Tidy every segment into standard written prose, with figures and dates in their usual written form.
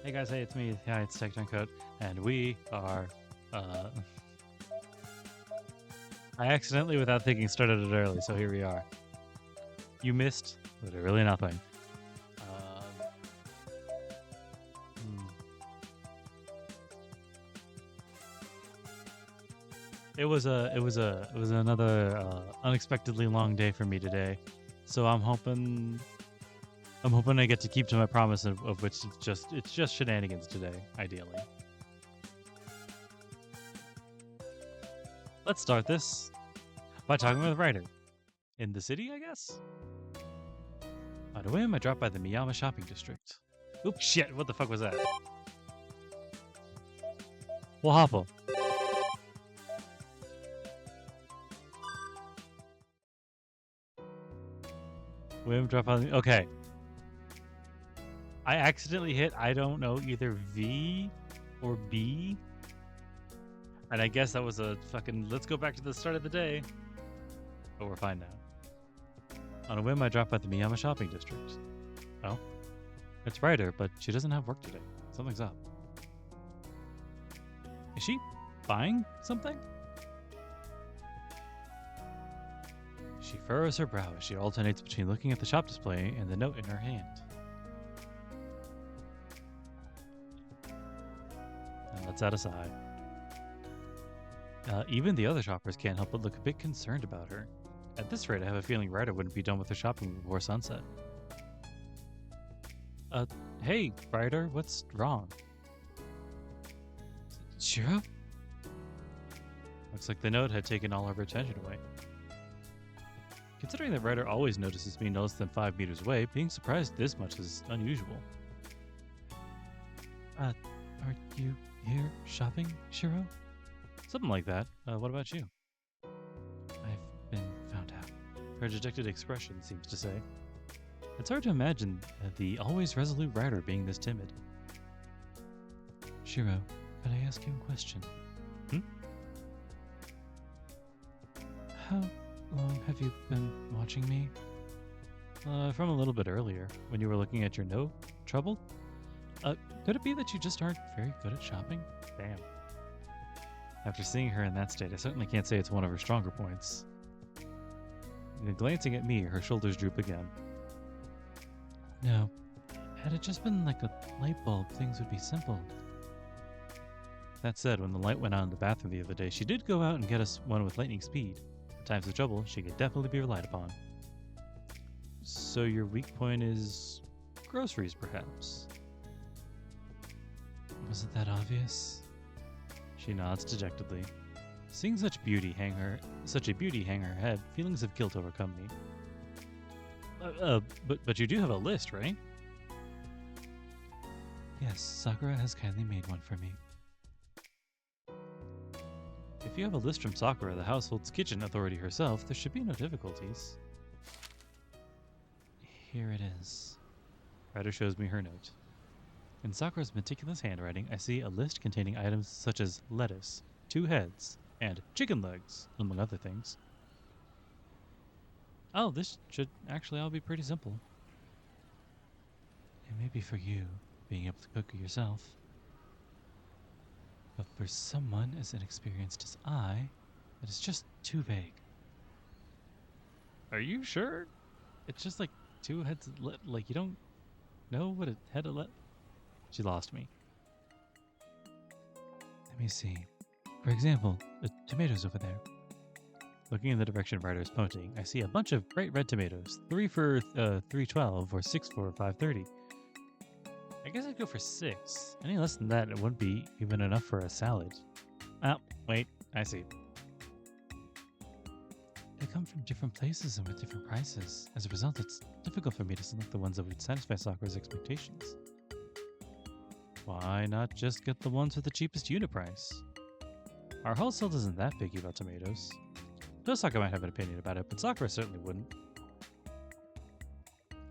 Hey guys, hey, it's me. Hi, it's Tectoncoat, and we are. I accidentally, without thinking, started it early, so here we are. You missed literally nothing. It was another unexpectedly long day for me today, so I'm hoping I get to keep to my promise of which it's just shenanigans today, ideally. Let's start this by talking with Rider in the city, I guess. On the whim, I dropped by the Miyama shopping district. Oops, shit! What the fuck was that? Well, hopple. Whim, drop on. Okay. I accidentally hit, I don't know, either V or B. And I guess that was a fucking, let's go back to the start of the day. But we're fine now. On a whim, I dropped by the Miyama shopping district. Oh? It's Rider, but she doesn't have work today. Something's up. Is she buying something? She furrows her brow as she alternates between looking at the shop display and the note in her hand. And lets out a sigh. Even the other shoppers can't help but look a bit concerned about her. At this rate, I have a feeling Ryder wouldn't be done with her shopping before sunset. Hey, Ryder, what's wrong? Shirou? Looks like the note had taken all of her attention away. Considering that Ryder always notices me no less than 5 meters away, being surprised this much is unusual. Are you here shopping, Shirou? Something like that. What about you? I've been found out. Her dejected expression seems to say. It's hard to imagine the always resolute Ryder being this timid. Shirou, could I ask you a question? How long have you been watching me? From a little bit earlier, when you were looking at your note. Trouble? Could it be that you just aren't very good at shopping? Damn. After seeing her in that state, I certainly can't say it's one of her stronger points. Glancing at me, her shoulders droop again. No. Had it just been like a light bulb, things would be simple. That said, when the light went out in the bathroom the other day, she did go out and get us one with lightning speed. In times of trouble, she could definitely be relied upon. So your weak point is groceries, perhaps? Was it that obvious? She nods dejectedly. Seeing such a beauty hang her head, feelings of guilt overcome me. But you do have a list, right? Yes, Sakura has kindly made one for me. If you have a list from Sakura, the household's kitchen authority herself, there should be no difficulties. Here it is. Ryder shows me her note. In Sakura's meticulous handwriting, I see a list containing items such as lettuce, 2 heads, and chicken legs, among other things. Oh, this should actually all be pretty simple. It may be for you, being able to cook yourself. But for someone as inexperienced as I, it is just too vague. Are you sure? It's just like 2 heads, like you don't know what a head of She lost me. Let me see. For example, the tomatoes over there. Looking in the direction Ryder is pointing, I see a bunch of bright red tomatoes. 3 for $3.12 or 6 for $5.30. I guess I'd go for 6. Any less than that, it wouldn't be even enough for a salad. Oh, wait, I see. They come from different places and with different prices. As a result, it's difficult for me to select the ones that would satisfy Sakura's expectations. Why not just get the ones with the cheapest unit price? Our household isn't that picky about tomatoes. Tosaka might have an opinion about it, but Sakura certainly wouldn't.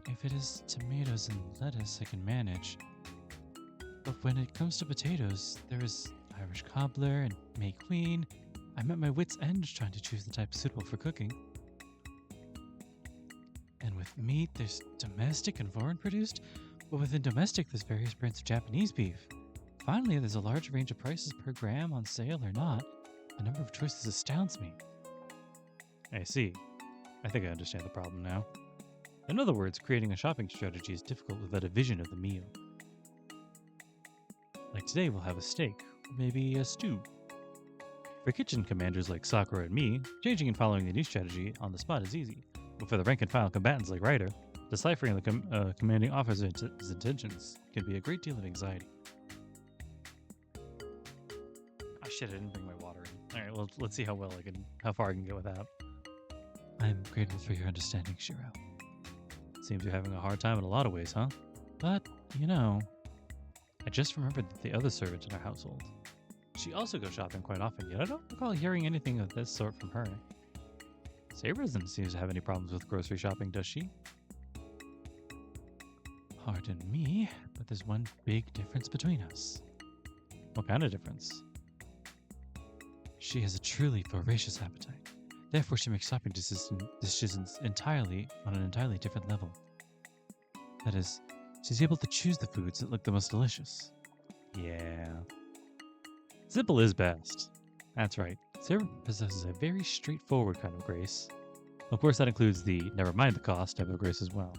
If it is tomatoes and lettuce, I can manage. But when it comes to potatoes, there is Irish cobbler and May Queen. I'm at my wit's end trying to choose the type suitable for cooking. And with meat, there's domestic and foreign produced. But within domestic, there's various brands of Japanese beef. Finally, there's a large range of prices per gram on sale or not. The number of choices astounds me. I see. I think I understand the problem now. In other words, creating a shopping strategy is difficult without a vision of the meal. Like today, we'll have a steak, or maybe a stew. For kitchen commanders like Sakura and me, changing and following the new strategy on the spot is easy. But for the rank and file combatants like Rider, deciphering the commanding officer's intentions can be a great deal of anxiety. Oh shit, I didn't bring my water in. Alright, well, let's see how far I can go with that. I'm grateful for your understanding, Shirou. Seems you're having a hard time in a lot of ways, huh? But, I just remembered that the other servant in our household. She also goes shopping quite often, yet I don't recall hearing anything of this sort from her. Saber doesn't seem to have any problems with grocery shopping, does she? Pardon me, but there's one big difference between us. What kind of difference? She has a truly voracious appetite. Therefore, she makes shopping decisions entirely on an entirely different level. That is, she's able to choose the foods that look the most delicious. Yeah. Simple is best. That's right. Sarah possesses a very straightforward kind of grace. Of course, that includes the never mind the cost type of grace as well.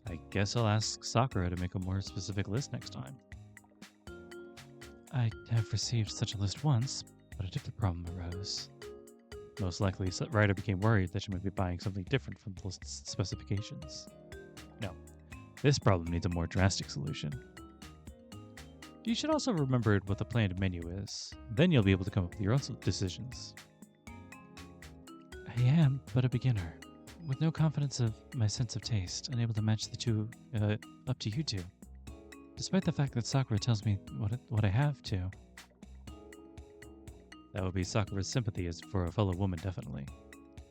I guess I'll ask Sakura to make a more specific list next time. I have received such a list once, but a different problem arose. Most likely, Ryder became worried that she might be buying something different from the list's specifications. No, this problem needs a more drastic solution. You should also remember what the planned menu is. Then you'll be able to come up with your own decisions. I am but a beginner, with no confidence of my sense of taste, unable to match the two up to you two. Despite the fact that Sakura tells me what I have to. That would be Sakura's sympathy as for a fellow woman, definitely.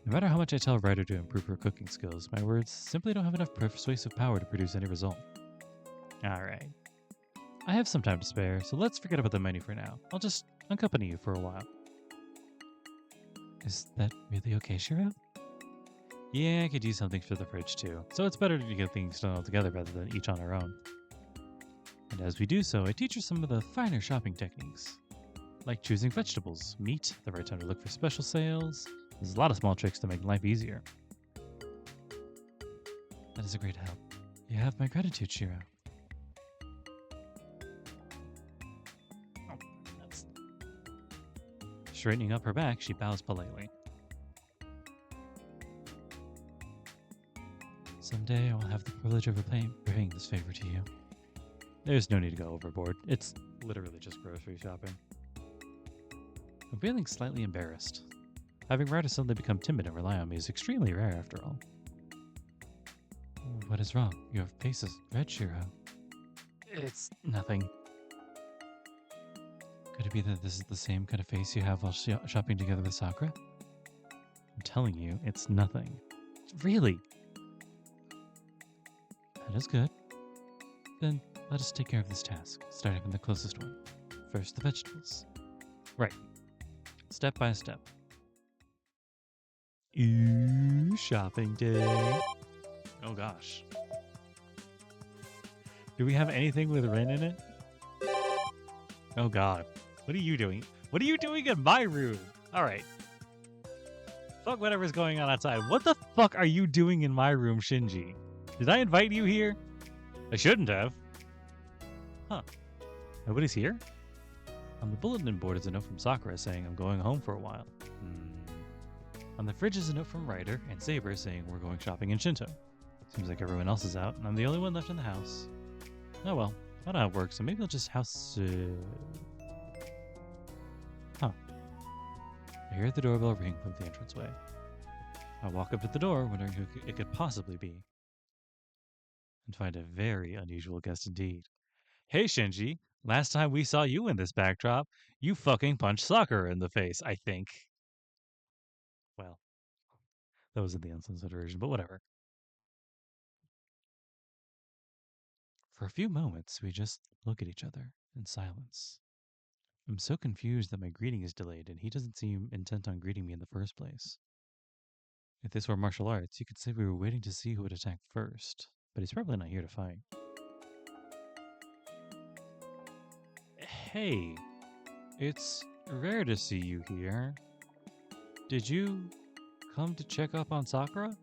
No matter how much I tell Ryder to improve her cooking skills, my words simply don't have enough persuasive power to produce any result. Alright. I have some time to spare, so let's forget about the menu for now. I'll just accompany you for a while. Is that really okay, Shirou? Yeah, I could use something for the fridge too, so it's better to get things done all together rather than each on our own. And as we do so, I teach her some of the finer shopping techniques. Like choosing vegetables, meat, the right time to look for special sales. There's a lot of small tricks to make life easier. That is a great help. You have my gratitude, Shirou. Straightening up her back, she bows politely. Someday I will have the privilege of repaying this favor to you. There's no need to go overboard. It's literally just grocery shopping. I'm feeling slightly embarrassed. Having Ryder suddenly become timid and rely on me is extremely rare after all. What is wrong? Your face is red, Shirou. It's nothing. Could it be that this is the same kind of face you have while shopping together with Sakura? I'm telling you, it's nothing. Really? That is good. Then let us take care of this task, starting from the closest one. First, the vegetables. Right. Step by step. Ooh, shopping day. Oh gosh. Do we have anything with Rin in it? Oh god. What are you doing? What are you doing in my room? Alright. Fuck whatever's going on outside. What the fuck are you doing in my room, Shinji? Did I invite you here? I shouldn't have. Huh. Nobody's here? On the bulletin board is a note from Sakura saying I'm going home for a while. On the fridge is a note from Ryder and Saber saying we're going shopping in Shinto. Seems like everyone else is out and I'm the only one left in the house. Oh well, I don't know how it works, so maybe I'll just house... Huh. I hear the doorbell ring from the entranceway. I walk up to the door, wondering who it could possibly be. And find a very unusual guest indeed. Hey Shinji, last time we saw you in this backdrop, you fucking punched Sakura in the face, I think. Well, that was in the uncensored version, but whatever. For a few moments, we just look at each other in silence. I'm so confused that my greeting is delayed and he doesn't seem intent on greeting me in the first place. If this were martial arts, you could say we were waiting to see who would attack first. but he's probably not here to fight. Hey, it's rare to see you here. Did you come to check up on Sakura?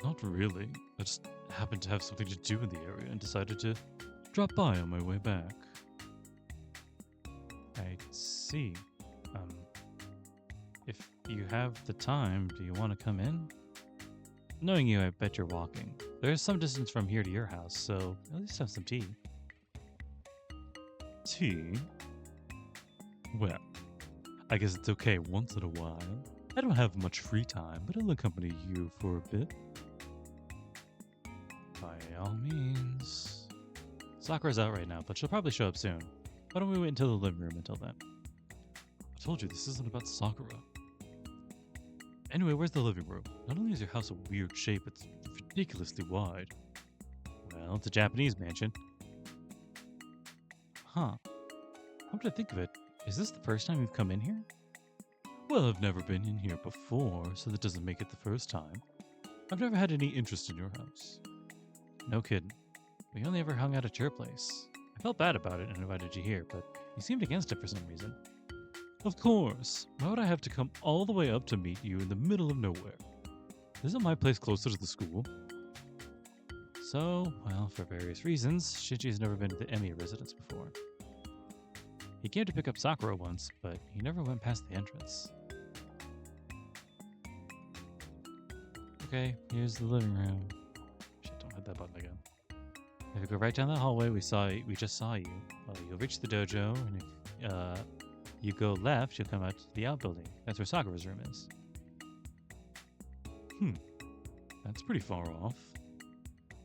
Not really. I just happened to have something to do in the area and decided to drop by on my way back. I see. If you have the time, do you want to come in? Knowing you, I bet you're walking. There's some distance from here to your house, so at least have some tea. Tea? Well, I guess it's okay once in a while. I don't have much free time, but I'll accompany you for a bit. By all means. Sakura's out right now, but she'll probably show up soon. Why don't we wait until the living room until then? I told you this isn't about Sakura. Anyway, where's the living room? Not only is your house a weird shape, it's ridiculously wide. Well, it's a Japanese mansion. Huh. Come to think of it, is this the first time you've come in here? Well, I've never been in here before, so that doesn't make it the first time. I've never had any interest in your house. No kidding. We only ever hung out at your place. I felt bad about it and invited you here, but you seemed against it for some reason. Of course. Why would I have to come all the way up to meet you in the middle of nowhere? Isn't my place closer to the school? So, well, for various reasons, Shinji's never been to the Emiya residence before. He came to pick up Sakura once, but he never went past the entrance. Okay, here's the living room. Shit, don't hit that button again. If you go right down that hallway, we just saw you. You'll reach the dojo, and if you go left, you'll come out to the outbuilding. That's where Sakura's room is. That's pretty far off.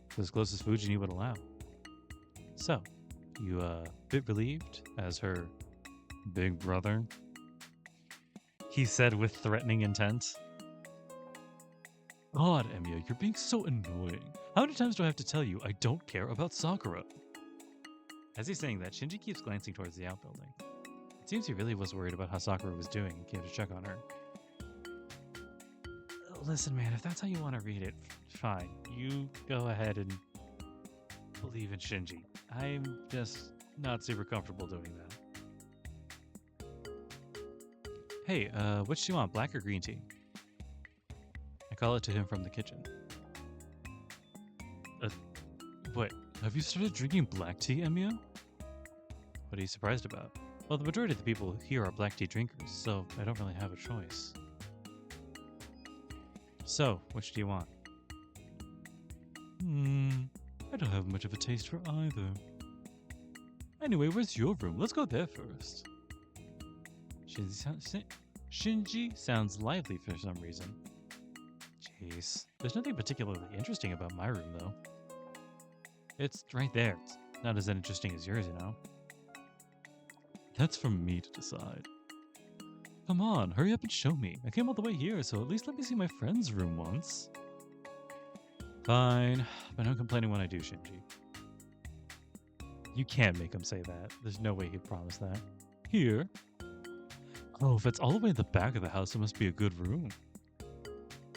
It's as close as Fujini would allow. So, you bit relieved as her big brother? He said with threatening intent. God, Emiya, you're being so annoying. How many times do I have to tell you I don't care about Sakura? As he's saying that, Shinji keeps glancing towards the outbuilding. It seems he really was worried about how Sakura was doing and came to check on her. Listen, man, if that's how you want to read it, fine. You go ahead and believe in Shinji. I'm just not super comfortable doing that. Hey, which do you want, black or green tea? I call it to him from the kitchen. What? Have you started drinking black tea, Emiya? What are you surprised about? Well, the majority of the people here are black tea drinkers, so I don't really have a choice. So, which do you want? I don't have much of a taste for either. Anyway, where's your room? Let's go there first. Shinji sounds lively for some reason. Jeez. There's nothing particularly interesting about my room, though. It's right there. It's not as interesting as yours, you know? That's for me to decide. Come on, hurry up and show me. I came all the way here, so at least let me see my friend's room once. Fine, but no complaining when I do, Shinji. You can't make him say that. There's no way he'd promise that. Here? Oh, if it's all the way in the back of the house, it must be a good room.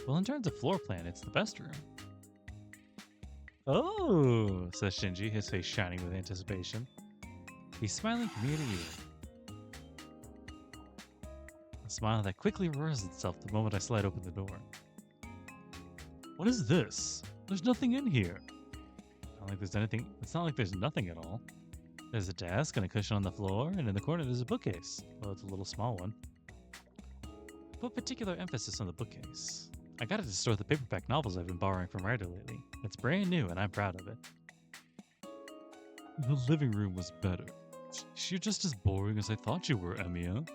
Well, in terms of floor plan, it's the best room. Oh, says Shinji, his face shining with anticipation. He's smiling from ear to ear. A smile that quickly reversals itself the moment I slide open the door. What is this? There's nothing in here. Not like there's anything. It's not like there's nothing at all. There's a desk and a cushion on the floor, and in the corner there's a bookcase. Well, it's a little small one. Put particular emphasis on the bookcase. I got it to store the paperback novels I've been borrowing from Rider lately. It's brand new, and I'm proud of it. The living room was better. You're just as boring as I thought you were, Emiya.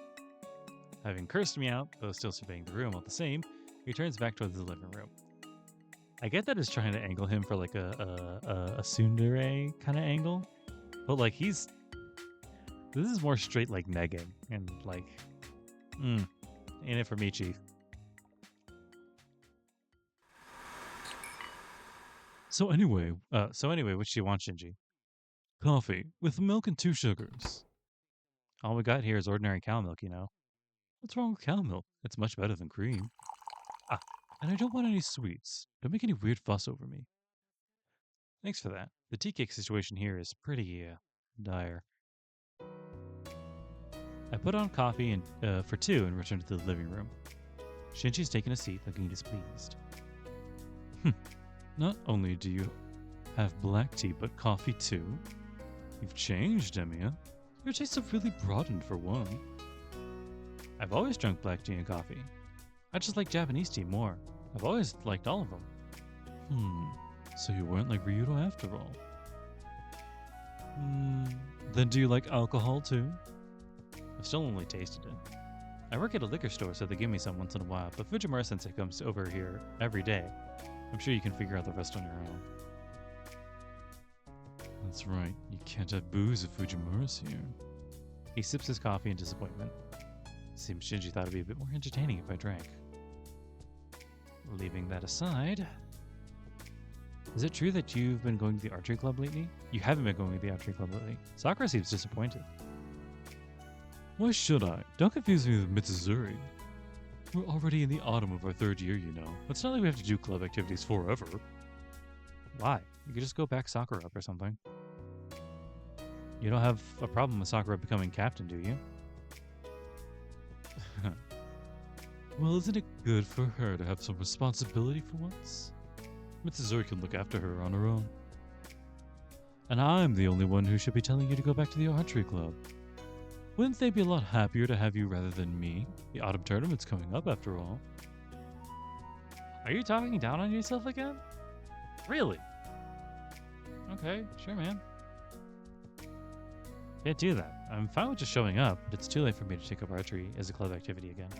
Having cursed me out, though still surveying the room all the same, he turns back towards the living room. I get that it's trying to angle him for like a tsundere kind of angle, but like this is more straight like negging and like, ain't it for me, Chief. So anyway, which do you want, Shinji? Coffee with milk and 2 sugars. All we got here is ordinary cow milk, you know. What's wrong with cow milk? It's much better than cream. Ah, and I don't want any sweets. Don't make any weird fuss over me. Thanks for that. The tea cake situation here is pretty dire. I put on coffee for two and returned to the living room. Shinji's taken a seat, looking displeased. Not only do you have black tea, but coffee too? You've changed, Emiya. Your tastes have really broadened for one. I've always drunk black tea and coffee. I just like Japanese tea more. I've always liked all of them. So you weren't like Ryudo after all. Then do you like alcohol too? I've still only tasted it. I work at a liquor store, so they give me some once in a while, but Fujimura-sensei comes over here every day. I'm sure you can figure out the rest on your own. That's right, you can't have booze if Fujimura's here. He sips his coffee in disappointment. Seems Shinji thought it'd be a bit more entertaining if I drank. Leaving that aside, is it true that you've been going to the archery club lately? You haven't been going to the archery club lately. Sakura seems disappointed. Why should I? Don't confuse me with Mitsuzuri. We're already in the autumn of our third year, you know. It's not like we have to do club activities forever. Why? You could just go back Sakura up or something. You don't have a problem with Sakura becoming captain, do you? Well, isn't it good for her to have some responsibility for once? Mitsuzuri can look after her on her own. And I'm the only one who should be telling you to go back to the archery club. Wouldn't they be a lot happier to have you rather than me? The autumn tournament's coming up after all. Are you talking down on yourself again? Really? Okay, sure, man. Can't do that. I'm fine with just showing up, but it's too late for me to take up archery as a club activity again.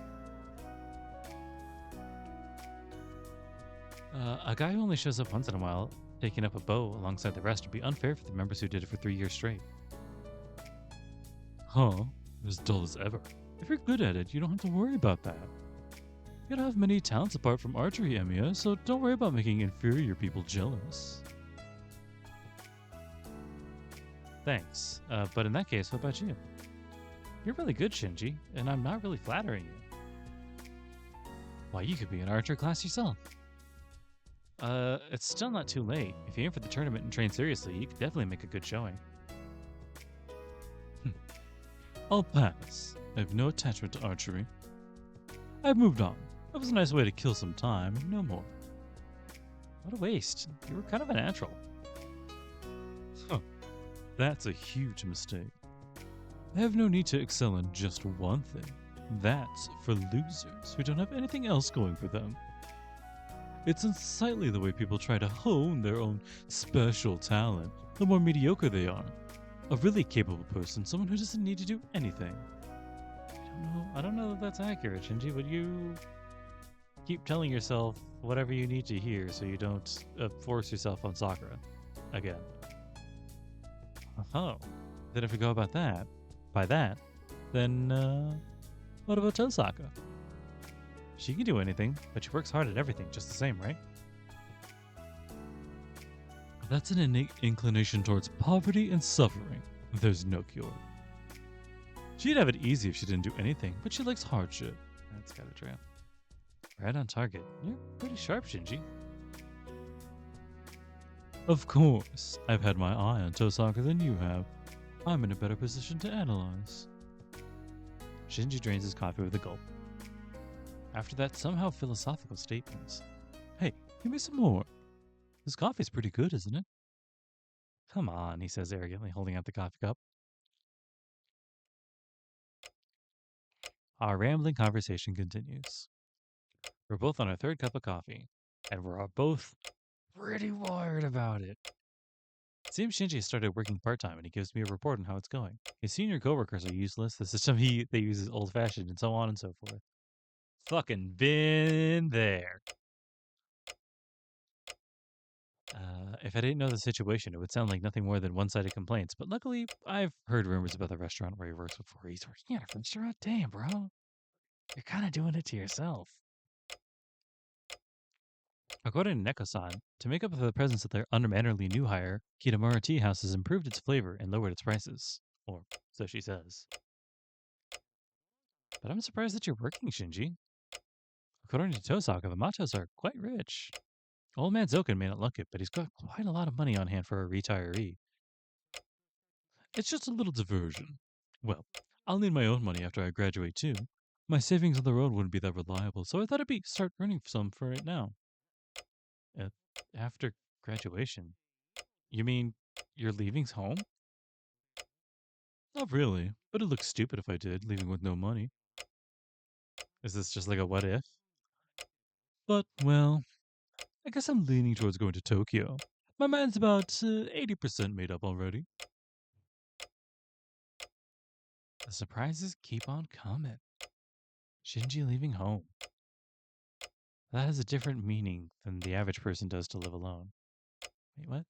A guy who only shows up once in a while, taking up a bow alongside the rest would be unfair for the members who did it for 3 years straight. Huh? As dull as ever. If you're good at it, you don't have to worry about that. You don't have many talents apart from archery, Emiya, so don't worry about making inferior people jealous. Thanks. But in that case, what about you? You're really good, Shinji, and I'm not really flattering you. Why, you could be in archer class yourself. It's still not too late. If you aim for the tournament and train seriously, you could definitely make a good showing. I'll pass. I have no attachment to archery. I've moved on. That was a nice way to kill some time, no more. What a waste. You were kind of a natural. Huh. That's a huge mistake. I have no need to excel in just one thing. That's for losers who don't have anything else going for them. It's unsightly the way people try to hone their own special talent. The more mediocre they are. A really capable person, someone who doesn't need to do anything. I don't know that that's accurate, Shinji, but you keep telling yourself whatever you need to hear so you don't force yourself on Sakura again. Oh, then if we go about that, then what about Tosaka? She can do anything, but she works hard at everything just the same, right? That's an innate inclination towards poverty and suffering. There's no cure. She'd have it easy if she didn't do anything, but she likes hardship. That's got a trap. Right on target. You're pretty sharp, Shinji. Of course. I've had my eye on Tosaka than you have. I'm in a better position to analyze. Shinji drains his coffee with a gulp. After that somehow philosophical statement. Hey, give me some more. This coffee's pretty good, isn't it? Come on, he says arrogantly, holding out the coffee cup. Our rambling conversation continues. We're both on our third cup of coffee, and we're both pretty wired about it. It seems Shinji has started working part-time, and he gives me a report on how it's going. His senior coworkers are useless, the system they use is old-fashioned, and so on and so forth. Fucking been there. If I didn't know the situation, it would sound like nothing more than one-sided complaints. But luckily, I've heard rumors about the restaurant where he works before. He's working at a restaurant? Damn, bro. You're kind of doing it to yourself. According to Neko-san, to make up for the presence of their unmannerly new hire, Kitamura Tea House has improved its flavor and lowered its prices. Or so she says. But I'm surprised that you're working, Shinji. According to Tosaka, the Matos are quite rich. Old man Zoken may not look it, but he's got quite a lot of money on hand for a retiree. It's just a little diversion. Well, I'll need my own money after I graduate too. My savings on the road wouldn't be that reliable, so I thought I'd start earning some for it now. Uh, After graduation? You mean you're leaving home? Not really, but it looks stupid if I did, leaving with no money. Is this just like a what if? But, well, I guess I'm leaning towards going to Tokyo. My mind's about 80% made up already. The surprises keep on coming. Shinji leaving home. That has a different meaning than the average person does to live alone. Wait, what?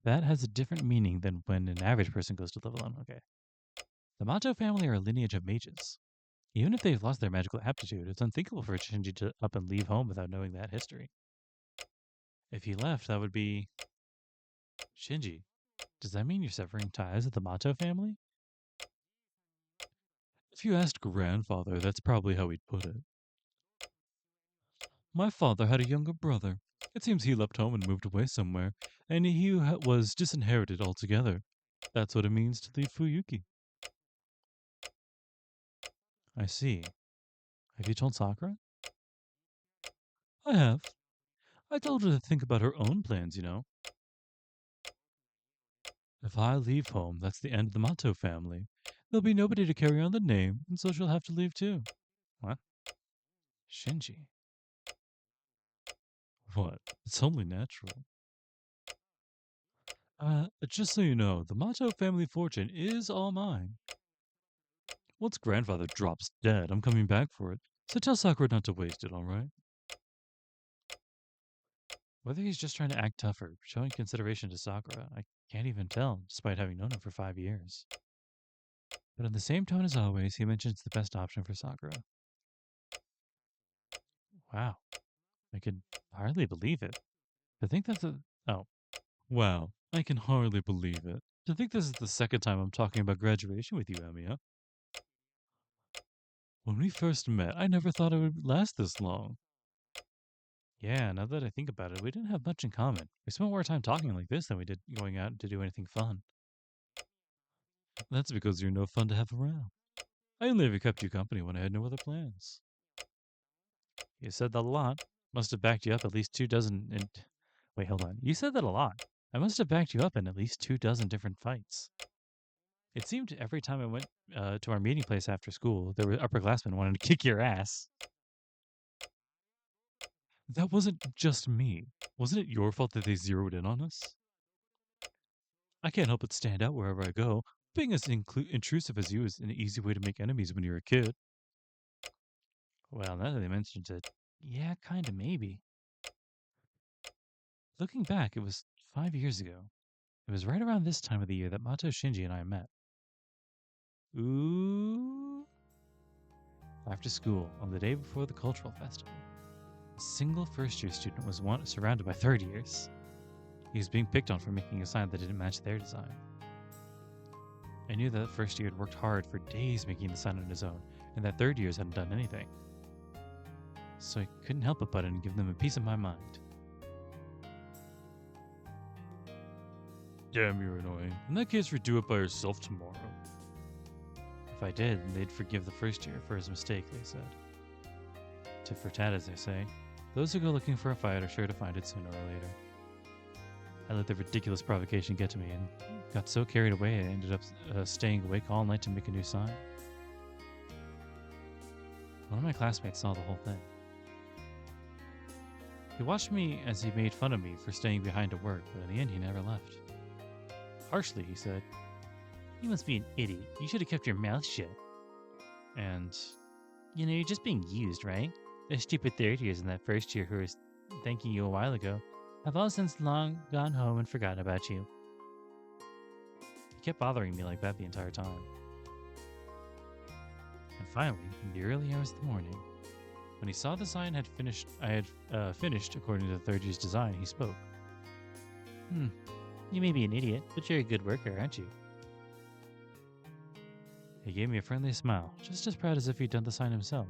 That has a different meaning than when an average person goes to live alone. Okay. The Mato family are a lineage of mages. Even if they've lost their magical aptitude, it's unthinkable for Shinji to up and leave home without knowing that history. If he left, that would be... Shinji, does that mean you're severing ties with the Mato family? If you asked grandfather, that's probably how he'd put it. My father had a younger brother. It seems he left home and moved away somewhere, and he was disinherited altogether. That's what it means to leave Fuyuki. I see. Have you told Sakura? I have. I told her to think about her own plans, you know. If I leave home, that's the end of the Mato family. There'll be nobody to carry on the name, and so she'll have to leave too. What? Shinji? What? It's only natural. Just so you know, the Mato family fortune is all mine. Once grandfather drops dead, I'm coming back for it. So tell Sakura not to waste it, alright? Whether he's just trying to act tougher, showing consideration to Sakura, I can't even tell, despite having known him for 5 years. But in the same tone as always, he mentions the best option for Sakura. Wow. I can hardly believe it. To think that's a... Oh. Wow. I can hardly believe it. To think this is the second time I'm talking about graduation with you, Emiya. When we first met, I never thought it would last this long. Yeah, now that I think about it, we didn't have much in common. We spent more time talking like this than we did going out to do anything fun. That's because you're no fun to have around. I only ever kept you company when I had no other plans. You said that a lot. Must have backed you up at least 2 dozen and... Wait, hold on. You said that a lot. I must have backed you up in at least 2 dozen different fights. It seemed every time I went to our meeting place after school, there were upperclassmen wanting to kick your ass. That wasn't just me. Wasn't it your fault that they zeroed in on us? I can't help but stand out wherever I go. Being as intrusive as you is an easy way to make enemies when you're a kid. Well, now that they mentioned it, yeah, kinda maybe. Looking back, it was 5 years ago. It was right around this time of the year that Mato Shinji and I met. Ooh. After school, on the day before the cultural festival, a single first-year student was surrounded by third years. He was being picked on for making a sign that didn't match their design. I knew that first year had worked hard for days making the sign on his own, and that third years hadn't done anything. So I couldn't help but butt in and give them a piece of my mind. Damn, you're annoying. In that case, redo it by yourself tomorrow. If I did, they'd forgive the first year for his mistake, they said. Tit for tat, as they say. Those who go looking for a fight are sure to find it sooner or later. I let the ridiculous provocation get to me and got so carried away I ended up staying awake all night to make a new sign. One of my classmates saw the whole thing. He watched me as he made fun of me for staying behind to work, but in the end he never left. Harshly, he said, "You must be an idiot. You should have kept your mouth shut." And, you're just being used, right? The stupid third years in that first year who was thanking you a while ago have all since long gone home and forgotten about you. He kept bothering me like that the entire time. And finally, in the early hours of the morning, when he saw the sign I had finished according to the third year's design, he spoke. You may be an idiot, but you're a good worker, aren't you? He gave me a friendly smile, just as proud as if he'd done the sign himself.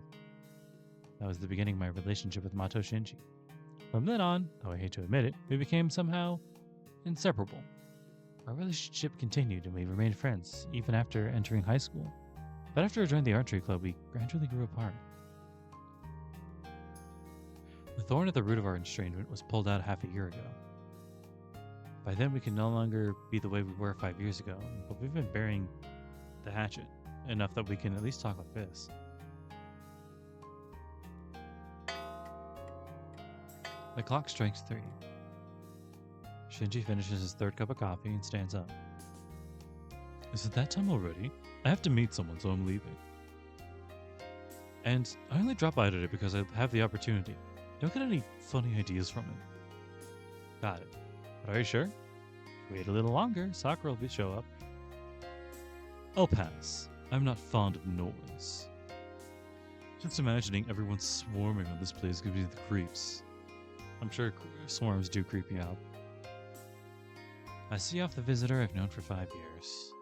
That was the beginning of my relationship with Mato Shinji. From then on, though I hate to admit it, we became somehow inseparable. Our relationship continued and we remained friends, even after entering high school. But after I joined the archery club, we gradually grew apart. The thorn at the root of our estrangement was pulled out half a year ago. By then, we could no longer be the way we were 5 years ago, but we've been burying the hatchet enough that we can at least talk like this. The clock strikes 3. Shinji finishes his third cup of coffee and stands up. Is it that time already? I have to meet someone, so I'm leaving. And I only drop by today because I have the opportunity. Don't get any funny ideas from it. Got it. But are you sure? Wait a little longer, Sakura will show up. I'll pass. I'm not fond of noise. Just imagining everyone swarming on this place gives me the creeps. I'm sure swarms do creep me out. I see off the visitor I've known for 5 years.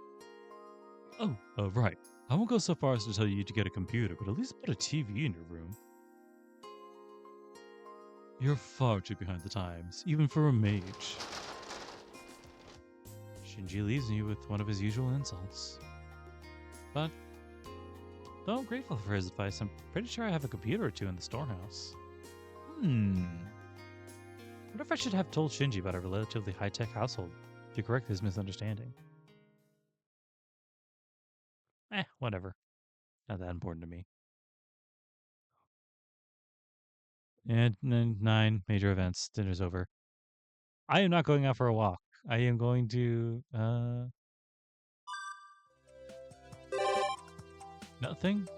Oh, right. I won't go so far as to tell you to get a computer, but at least put a TV in your room. You're far too behind the times, even for a mage. Shinji leaves me with one of his usual insults. But, though I'm grateful for his advice, I'm pretty sure I have a computer or two in the storehouse. What if I should have told Shinji about our relatively high-tech household to correct his misunderstanding? Whatever. Not that important to me. And 9 major events. Dinner's over. I am not going out for a walk. I am going to, nothing?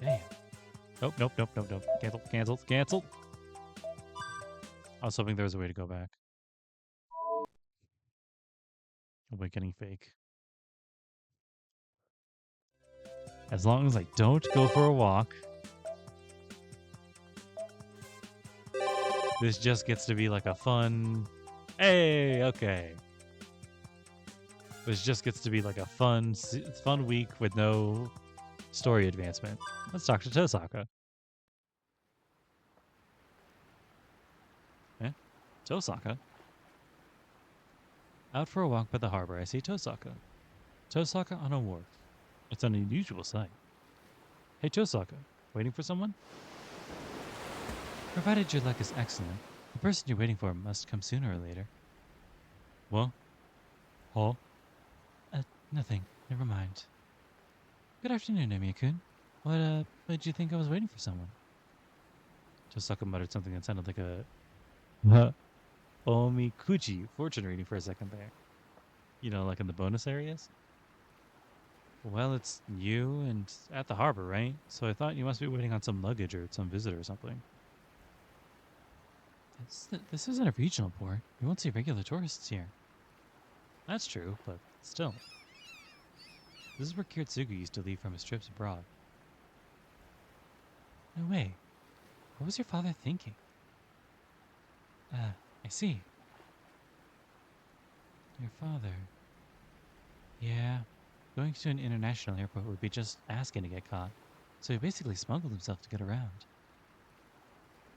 Damn. Nope. Cancel. I was hoping there was a way to go back. Awakening fake. As long as I don't go for a walk, this just gets to be like a fun... Hey, okay. This just gets to be like a fun week with no story advancement. Let's talk to Tosaka. Tosaka? Out for a walk by the harbor, I see Tosaka. Tosaka on a wharf. It's an unusual sight. Hey, Tosaka, waiting for someone? Provided your luck is excellent, the person you're waiting for must come sooner or later. What? Huh? Nothing. Never mind. Good afternoon, Emiya-kun. What made you think I was waiting for someone? Tosaka muttered something that sounded like a Omikuji fortune reading for a second there. You know, like in the bonus areas? Well, it's you and at the harbor, right? So I thought you must be waiting on some luggage or some visitor or something. This isn't a regional port. You won't see regular tourists here. That's true, but still. This is where Kiritsugu used to leave from his trips abroad. No way. What was your father thinking? I see. Your father. Yeah. Going to an international airport would be just asking to get caught. So he basically smuggled himself to get around.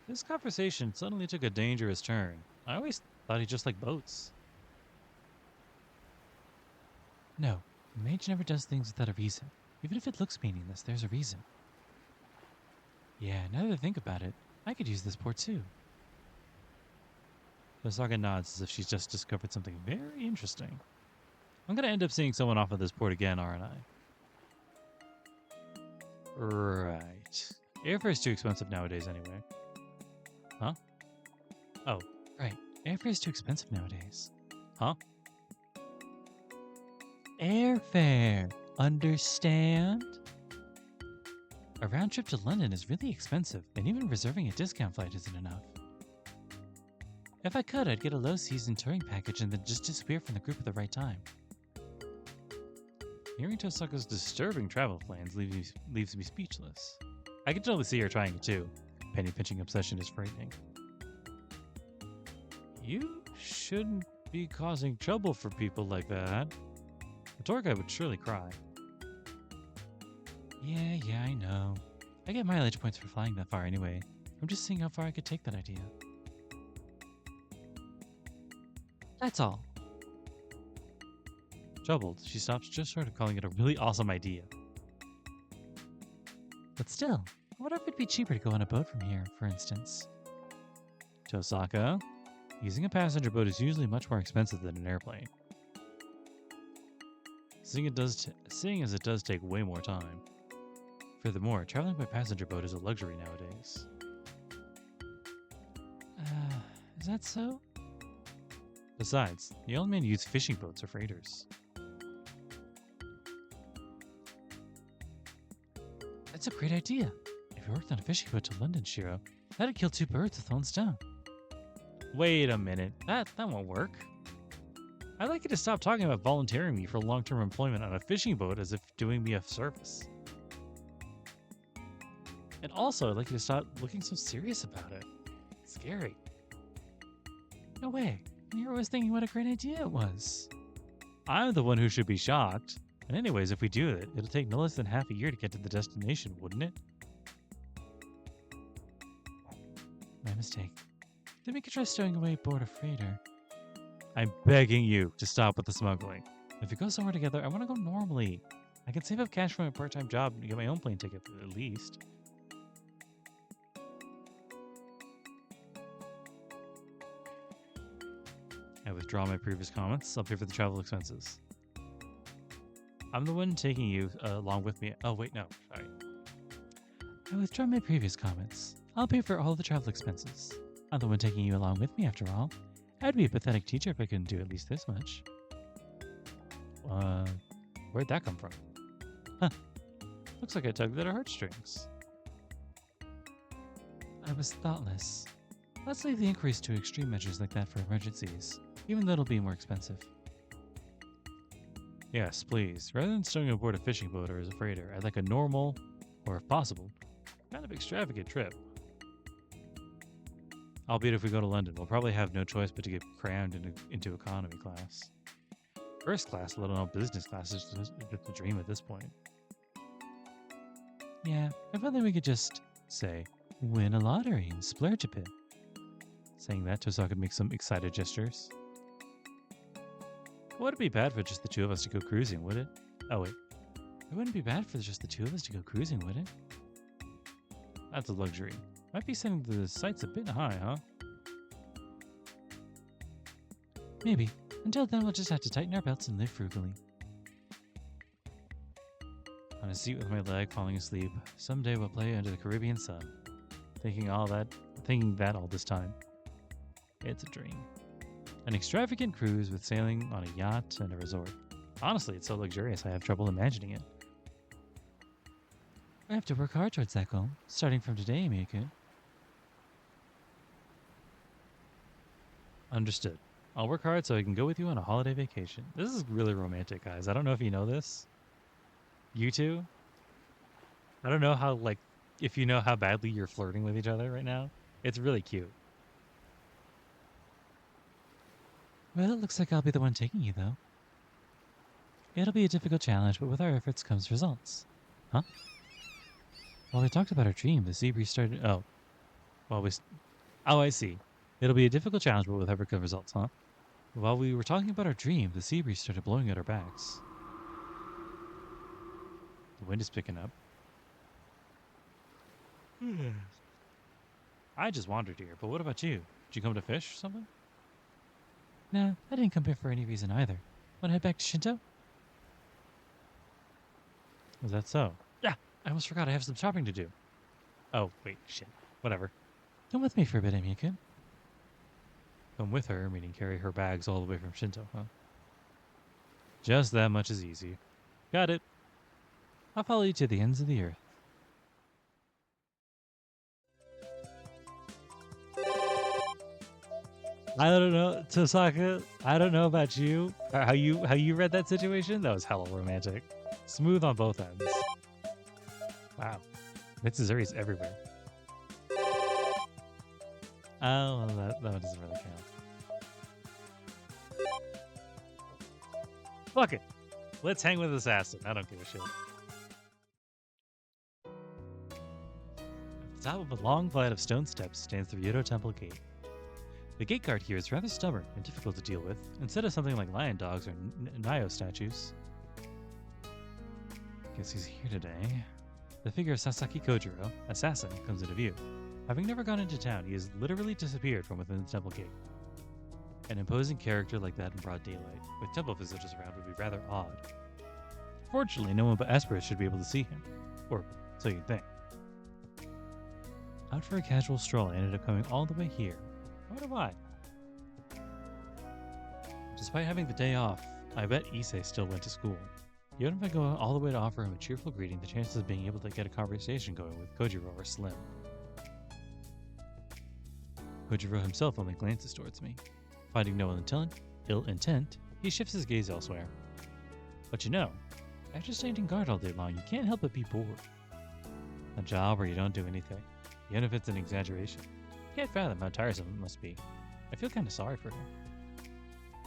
This conversation suddenly took a dangerous turn. I always thought he just liked boats. No, a mage never does things without a reason. Even if it looks meaningless, there's a reason. Yeah, now that I think about it, I could use this port too. Tosaka nods as if she's just discovered something very interesting. I'm going to end up seeing someone off of this port again, aren't I? Right. Airfare's too expensive nowadays anyway. Huh? Oh, right. Airfare's too expensive nowadays. Huh? Airfare. Understand? A round trip to London is really expensive, and even reserving a discount flight isn't enough. If I could, I'd get a low-season touring package and then just disappear from the group at the right time. Hearing Tosaka's disturbing travel plans leaves me speechless. I can totally see her trying it too. Penny-pinching obsession is frightening. You shouldn't be causing trouble for people like that. The tour guide would surely cry. Yeah, I know. I get mileage points for flying that far anyway. I'm just seeing how far I could take that idea. That's all. Troubled, she stops just short of calling it a really awesome idea. But still, I wonder if it'd be cheaper to go on a boat from here, for instance. To Osaka, using a passenger boat is usually much more expensive than an airplane. Seeing as it does take way more time. Furthermore, traveling by passenger boat is a luxury nowadays. Is that so? Besides, the old man used fishing boats or freighters. That's a great idea. If you worked on a fishing boat to London, Shirou, that'd kill 2 birds with 1 stone. Wait a minute. That won't work. I'd like you to stop talking about volunteering me for long-term employment on a fishing boat as if doing me a service. And also, I'd like you to stop looking so serious about it. It's scary. No way. You're always thinking what a great idea it was. I'm the one who should be shocked. And anyways, if we do it, it'll take no less than half a year to get to the destination, wouldn't it? My mistake. Then we could try stowing away aboard a freighter. I'm begging you to stop with the smuggling. If we go somewhere together, I want to go normally. I can save up cash from my part-time job and get my own plane ticket, at least. I withdraw my previous comments. I'll pay for the travel expenses. I'm the one taking you along with me. Oh, wait, no. Sorry. I withdraw my previous comments. I'll pay for all the travel expenses. I'm the one taking you along with me, after all. I'd be a pathetic teacher if I couldn't do at least this much. Where'd that come from? Huh. Looks like I tugged at our heartstrings. I was thoughtless. Let's leave the inquiries to extreme measures like that for emergencies, even though it'll be more expensive. Yes, please. Rather than stowing aboard a fishing boat or as a freighter, I'd like a normal, or if possible, kind of extravagant trip. Albeit if we go to London, we'll probably have no choice but to get crammed into economy class. First class, let alone business class, is just a dream at this point. Yeah, I felt like we could just, say, win a lottery and splurge a bit. Saying that, Tosa could make some excited gestures. It wouldn't be bad for just the 2 of us to go cruising, would it? Oh wait, it wouldn't be bad for just the 2 of us to go cruising, would it? That's a luxury. Might be setting the sights a bit high, huh? Maybe. Until then, we'll just have to tighten our belts and live frugally. On a seat with my leg falling asleep, someday we'll play under the Caribbean sun. Thinking that all this time. It's a dream. An extravagant cruise with sailing on a yacht and a resort. Honestly, it's so luxurious I have trouble imagining it. I have to work hard towards that goal, starting from today, Emiya-kun. Understood. I'll work hard so I can go with you on a holiday vacation. This is really romantic, guys. I don't know if you know this. You two? I don't know how, if you know how badly you're flirting with each other right now. It's really cute. Well, it looks like I'll be the one taking you, though. It'll be a difficult challenge, but with our efforts comes results. Huh? While we talked about our dream, the sea breeze started... Oh, I see. It'll be a difficult challenge, but with effort comes results, huh? While we were talking about our dream, the sea breeze started blowing at our backs. The wind is picking up. I just wandered here, but what about you? Did you come to fish or something? No, I didn't come here for any reason either. Want to head back to Shinto? Is that so? Yeah, I almost forgot I have some shopping to do. Oh, wait, shit. Whatever. Come with me for a bit, Emiya-kun. Come with her, meaning carry her bags all the way from Shinto, huh? Just that much is easy. Got it. I'll follow you to the ends of the earth. I don't know, Tosaka. I don't know about you. How you read that situation? That was hella romantic. Smooth on both ends. Wow, Mitsuzuri's everywhere. Oh, well, that one doesn't really count. Fuck it. Let's hang with Assassin. I don't give a shit. the top of a long flight of stone steps stands the Ryoto Temple gate. The gate guard here is rather stubborn and difficult to deal with, instead of something like lion dogs or Nio statues. Guess he's here today. The figure of Sasaki Kojiro, assassin, comes into view. Having never gone into town, he has literally disappeared from within the temple gate. An imposing character like that in broad daylight, with temple visitors around, would be rather odd. Fortunately, no one but experts should be able to see him. Or so you'd think. Out for a casual stroll, I ended up coming all the way here. I wonder why. Despite having the day off, I bet Issei still went to school. Even if I go all the way to offer him a cheerful greeting, the chances of being able to get a conversation going with Kojiro are slim. Kojiro himself only glances towards me. Finding no ill intent, he shifts his gaze elsewhere. But you know, after standing guard all day long, you can't help but be bored. A job where you don't do anything, even if it's an exaggeration. You can't fathom how tiresome it must be. I feel kind of sorry for him.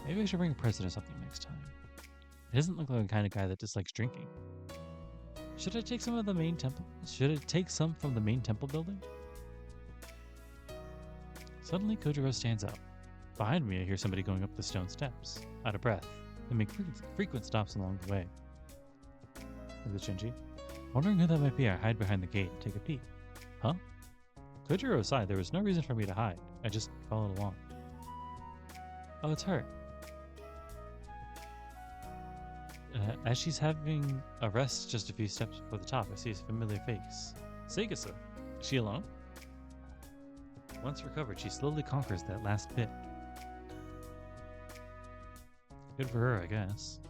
Maybe I should bring a present or something next time. He doesn't look like the kind of guy that dislikes drinking. Should I take some of the main temple? Should I take some from the main temple building? Suddenly, Kojiro stands up. Behind me, I hear somebody going up the stone steps, out of breath, and make frequent stops along the way. Is it Shinji? Wondering who that might be, I hide behind the gate and take a peek. Huh? Kojiro aside, there was no reason for me to hide. I just followed along. Oh, it's her. As she's having a rest just a few steps before the top, I see his familiar face. Segasa. Is she alone? Once recovered, she slowly conquers that last bit. Good for her, I guess.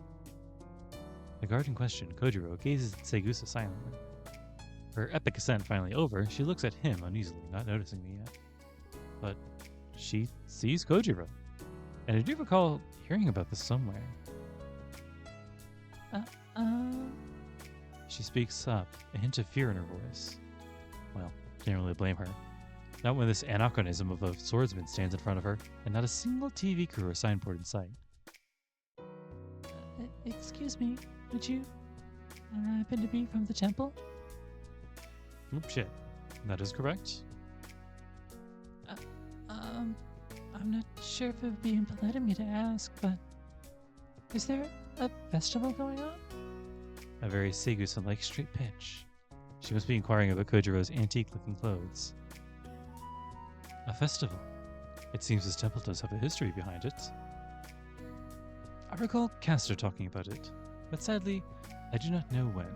The guard in question, Kojiro, gazes at Segusa silently. Her epic ascent finally over, she looks at him uneasily, not noticing me yet. But she sees Kojiro. And I do recall hearing about this somewhere. She speaks up, a hint of fear in her voice. Well, can't really blame her. Not when this anachronism of a swordsman stands in front of her, and not a single TV crew or signboard in sight. Excuse me, would you happen to be from the temple? Oop, shit. That is correct. I'm not sure if it would be impolite of me to ask, but is there a festival going on? A very Segusa-like straight pitch. She must be inquiring about Kojiro's antique-looking clothes. A festival. It seems this temple does have a history behind it. I recall Castor talking about it, but sadly, I do not know when.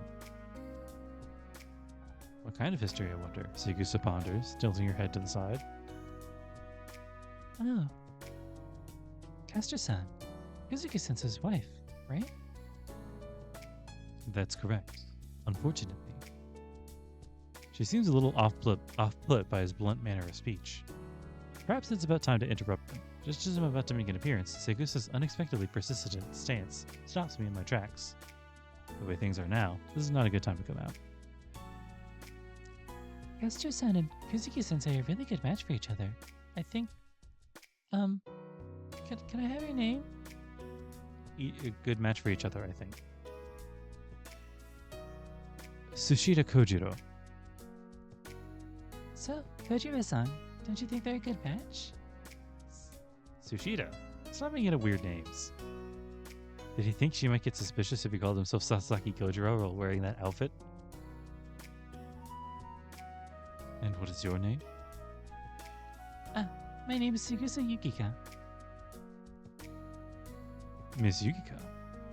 What kind of history, I wonder? Segusa ponders, tilting her head to the side. Oh. Castor-san. Yuzuki-sense's wife, right? That's correct. Unfortunately. She seems a little off-put by his blunt manner of speech. Perhaps it's about time to interrupt him. Just as I'm about to make an appearance, Segusa's unexpectedly persistent stance stops me in my tracks. The way things are now, this is not a good time to come out. Castor-san and Kuzuki-sensei are a really good match for each other. I think... Can I have your name? A good match for each other, I think. Tsushita Kojiro. So, Kojiro-san, don't you think they're a good match? Tsushita? Stop making it weird names. Did he think she might get suspicious if he called himself Sasaki Kojiro while wearing that outfit? And what is your name? My name is Segusa Yukika. Miss Yukika,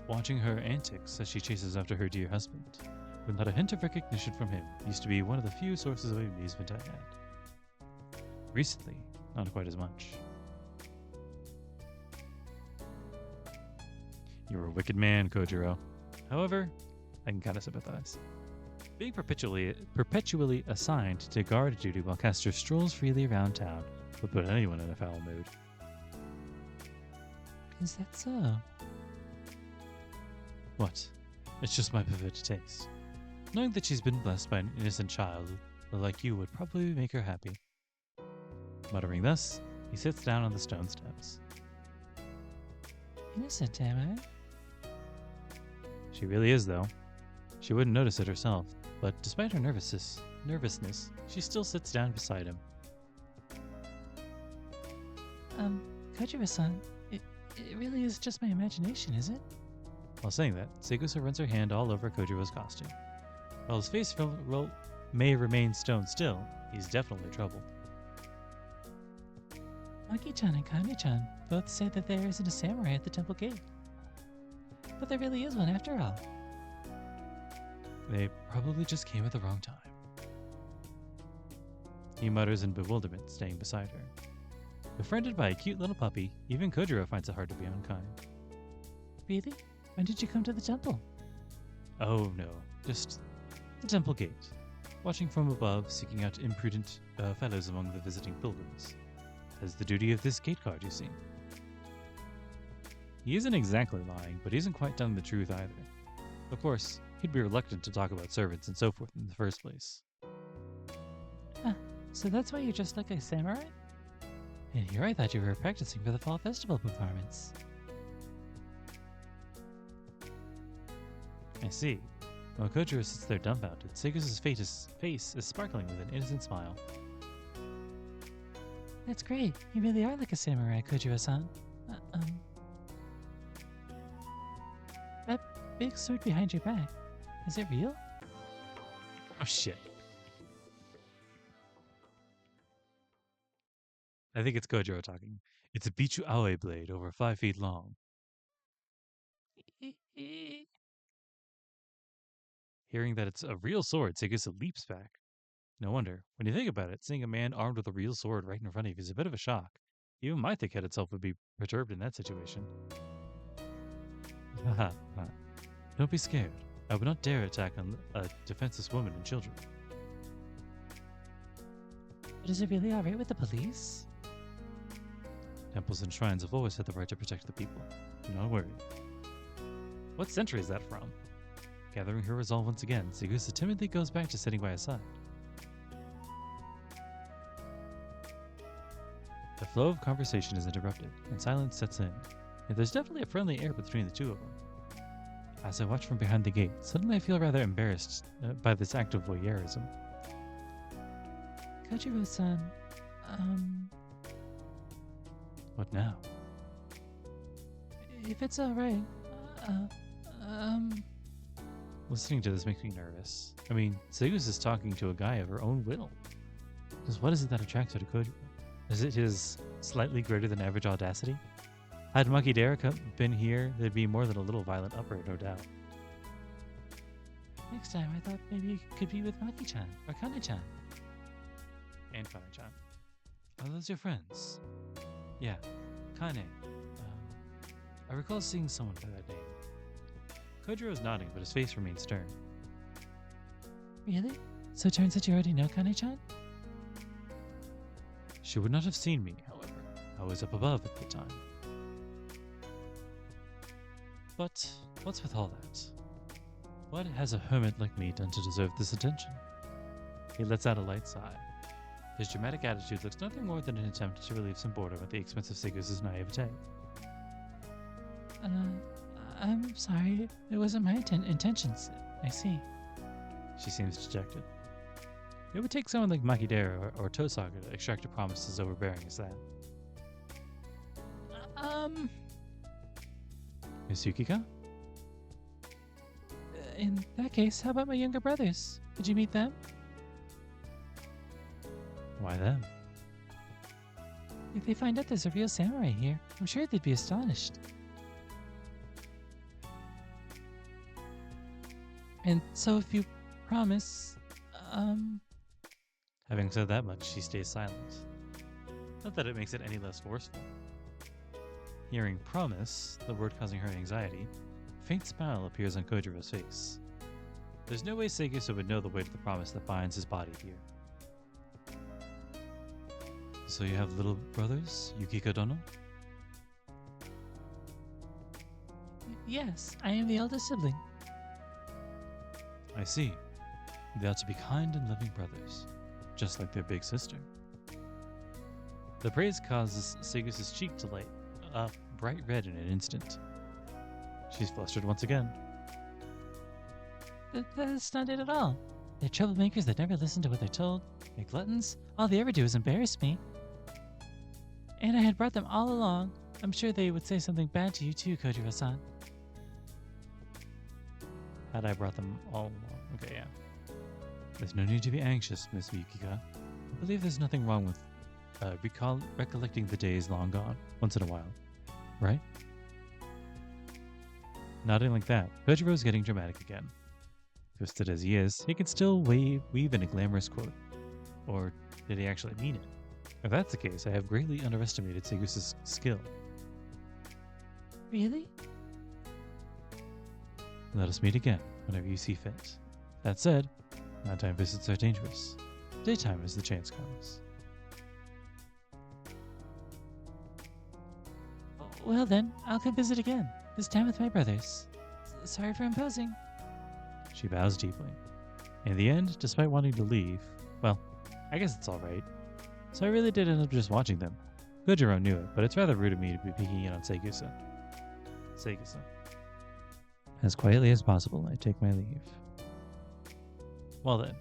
watching her antics as she chases after her dear husband, with not a hint of recognition from him, used to be one of the few sources of amusement I had. Recently, not quite as much. You're a wicked man, Kojiro. However, I can kind of sympathize. Being perpetually assigned to guard duty while Castor strolls freely around town would put anyone in a foul mood. Is that so? What? It's just my perverted taste. Knowing that she's been blessed by an innocent child like you would probably make her happy. Muttering thus, he sits down on the stone steps. Innocent, am I? She really is, though. She wouldn't notice it herself. but despite her nervousness, she still sits down beside him. Kojiro-san, it really is just my imagination, is it? While saying that, Segusa runs her hand all over Kojiro's costume. While his face may remain stone still, he's definitely troubled. Maki-chan and Kane-chan both say that there isn't a samurai at the temple gate. But there really is one after all. They probably just came at the wrong time. He mutters in bewilderment, staying beside her. Befriended by a cute little puppy, even Kojiro finds it hard to be unkind. Really? When did you come to the temple? Oh no, just the temple gate. Watching from above, seeking out imprudent fellows among the visiting pilgrims. As the duty of this gate guard, you see. He isn't exactly lying, but he isn't quite telling the truth either. Of course, he'd be reluctant to talk about servants and so forth in the first place. So that's why you're dressed like a samurai? And here I thought you were practicing for the fall festival performance. I see. While Kojiro sits there dumbfounded, Segusa's face is sparkling with an innocent smile. That's great. You really are like a samurai, Kojiro-san. That big sword behind your back, is it real? Oh shit. I think it's Kojiro talking. It's a Bichu Aoi blade over 5 feet long. Hearing that it's a real sword, Segusa leaps back. No wonder. When you think about it, seeing a man armed with a real sword right in front of you is a bit of a shock. Even my thick head itself would be perturbed in that situation. Haha. Don't be scared. I would not dare attack a defenseless woman and children. But is it really alright with the police? Temples and shrines have always had the right to protect the people. Do not worry. What century is that from? Gathering her resolve once again, Segusa timidly goes back to sitting by his side. The flow of conversation is interrupted, and silence sets in. Yet there's definitely a friendly air between the two of them. As I watch from behind the gate, suddenly I feel rather embarrassed by this act of voyeurism. Kojiro-san, What now? if it's alright, Listening to this makes me nervous. I mean, Segusa is talking to a guy of her own will. Because what is it that attracts her to Kojiro? Is it his slightly greater than average audacity? Had Makidera been here, there'd be more than a little violent uproar, no doubt. next time I thought maybe you could be with Maki-chan or Kane-chan. And Kane-chan. Are those your friends? Yeah, Kane. I recall seeing someone by that name. Kojiro is nodding, but his face remains stern. Really? So it turns out you already know Kane-chan? She would not have seen me, however. I was up above at the time. But what's with all that? What has a hermit like me done to deserve this attention? He lets out a light sigh. His dramatic attitude looks nothing more than an attempt to relieve some boredom at the expense of Segusa's naivete. I'm sorry. It wasn't my intentions. I see. She seems dejected. It would take someone like Makidera or Tosaga to extract a promise as overbearing as that. Miss Yukika? In that case, how about my younger brothers? Did you meet them? Why them? If they find out there's a real samurai here, I'm sure they'd be astonished. And so if you promise, Having said that much, she stays silent. Not that it makes it any less forceful. Hearing promise, the word causing her anxiety, a faint smile appears on Kojiro's face. There's no way Segusa would know the weight of the promise that binds his body here. So you have little brothers, Yukika-dono? yes, I am the eldest sibling. I see. They ought to be kind and loving brothers, just like their big sister. The praise causes Segusa's cheek to light up bright red in an instant. She's flustered once again. That's not it at all. They're troublemakers that never listen to what they're told. They're gluttons. All they ever do is embarrass me. And I had brought them all along. I'm sure they would say something bad to you too, Kojiro-san. Had I brought them all along? Okay, yeah. There's no need to be anxious, Miss Yukika. I believe there's nothing wrong with recollecting the days long gone once in a while, right? Nodding like that, Kojiro's getting dramatic again. Twisted as he is, he can still weave in a glamorous quote. Or did he actually mean it? If that's the case, I have greatly underestimated Segusa's skill. Really? Let us meet again, whenever you see fit. That said, nighttime visits are dangerous. Daytime as the chance comes. Well then, I'll come visit again. This time with my brothers. Sorry for imposing. She bows deeply. In the end, despite wanting to leave, well, I guess it's alright. So I really did end up just watching them. Kojiro knew it, but it's rather rude of me to be peeking in on Segusa. As quietly as possible, I take my leave. Well then,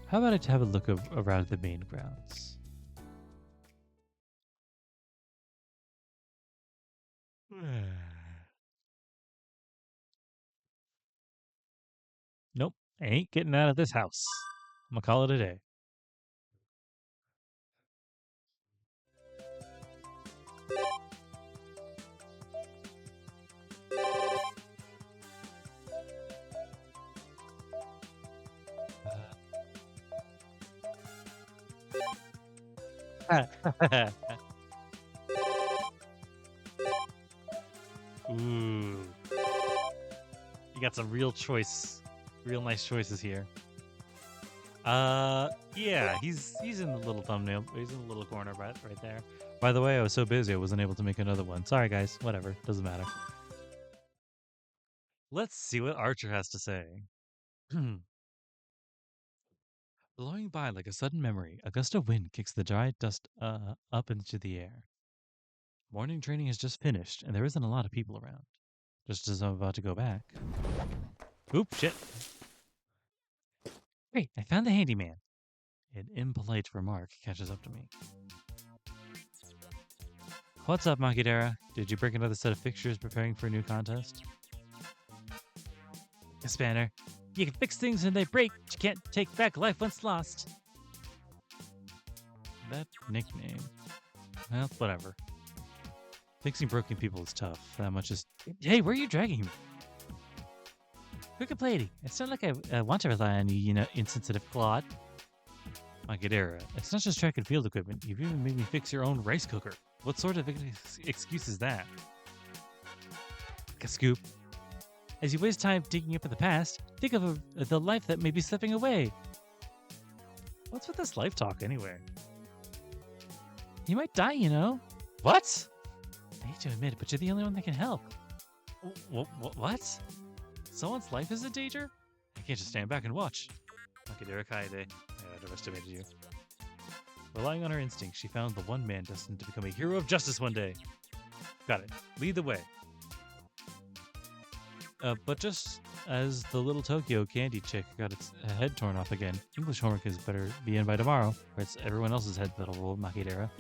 how about I have a look around the main grounds? Nope, I ain't getting out of this house. I'm gonna call it a day. Ooh. You got some real nice choices here. Yeah, he's in the little thumbnail. He's in the little corner right there. By the way, I was so busy I wasn't able to make another one. Sorry guys, whatever, doesn't matter. Let's see what Archer has to say. Blowing by like a sudden memory, a gust of wind kicks the dry dust up into the air. Morning training has just finished, and there isn't a lot of people around. Just as I'm about to go back. Oop, shit. Great, I found the handyman. An impolite remark catches up to me. What's up, Makidera? Did you break another set of fixtures preparing for a new contest? Spanner, you can fix things when they break, but you can't take back life once lost. That nickname. Well, whatever. Fixing broken people is tough. That much is... Hey, where are you dragging me? Crooked lady, it's not like I want to rely on you, you know, insensitive clod. Makidera, it's not just track and field equipment. You've even made me fix your own rice cooker. What sort of excuse is that? Scoop. As you waste time digging up in the past, think of the life that may be slipping away. What's with this life talk anyway? You might die, you know. What? I hate to admit it, but you're the only one that can help. What? Someone's life is in danger? I can't just stand back and watch. Makidera Kaede, I underestimated you. Relying on her instinct, she found the one man destined to become a hero of justice one day. Got it. Lead the way. But just as the little Tokyo candy chick got its head torn off again, English homework is better be in by tomorrow, or it's everyone else's head that'll roll Makidera.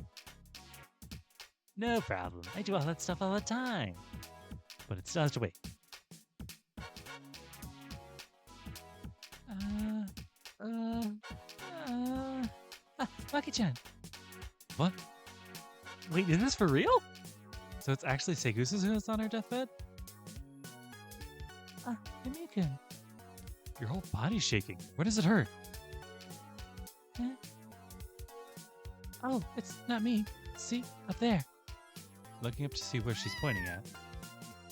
No problem. I do all that stuff all the time. But it still has to wait. Maki-chan. What? Wait, is this for real? So it's actually Segusa's who's on her deathbed? Emiya-kun. Your whole body's shaking. Where does it hurt? Oh, it's not me. See? Up there. Looking up to see where she's pointing at.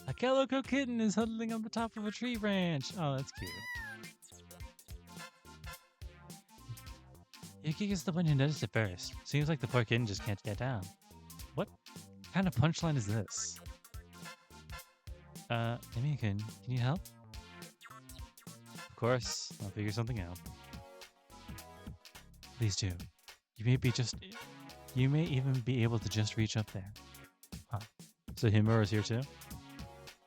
A calico kitten is huddling on the top of a tree branch. Oh, that's cute. Yuki's the one who noticed it first. Seems like the poor kitten just can't get down. What kind of punchline is this? Emiya-kun, can you help? Of course, I'll figure something out. Please do. You may even be able to just reach up there. Huh. So Himura's here too?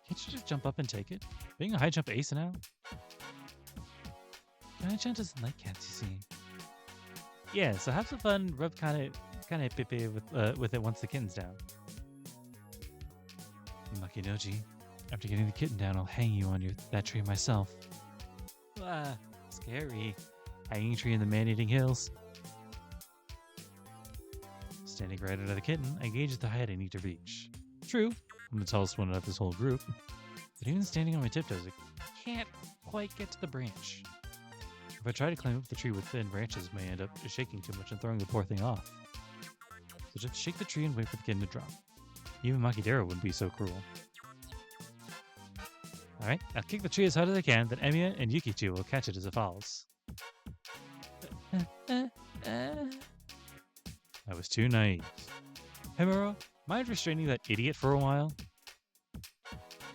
Can't you just jump up and take it? Being a high jump ace now? Nine-chan doesn't like cats, you see. Yeah, so have some fun, rub kind of pipi with it once the kitten's down. Makinoji, after getting the kitten down, I'll hang you on that tree myself. Ah, scary. Hanging tree in the man-eating hills. Standing right under the kitten, I gauge the height I need to reach. True, I'm the tallest one out of this whole group, but even standing on my tiptoes, I can't quite get to the branch. If I try to climb up the tree with thin branches, I may end up shaking too much and throwing the poor thing off. So just shake the tree and wait for the kitten to drop. Even Makidera wouldn't be so cruel. Alright, I'll kick the tree as hard as I can, then Emiya and Yukichi will catch it as it falls. I was too naive. Himuro, mind restraining that idiot for a while?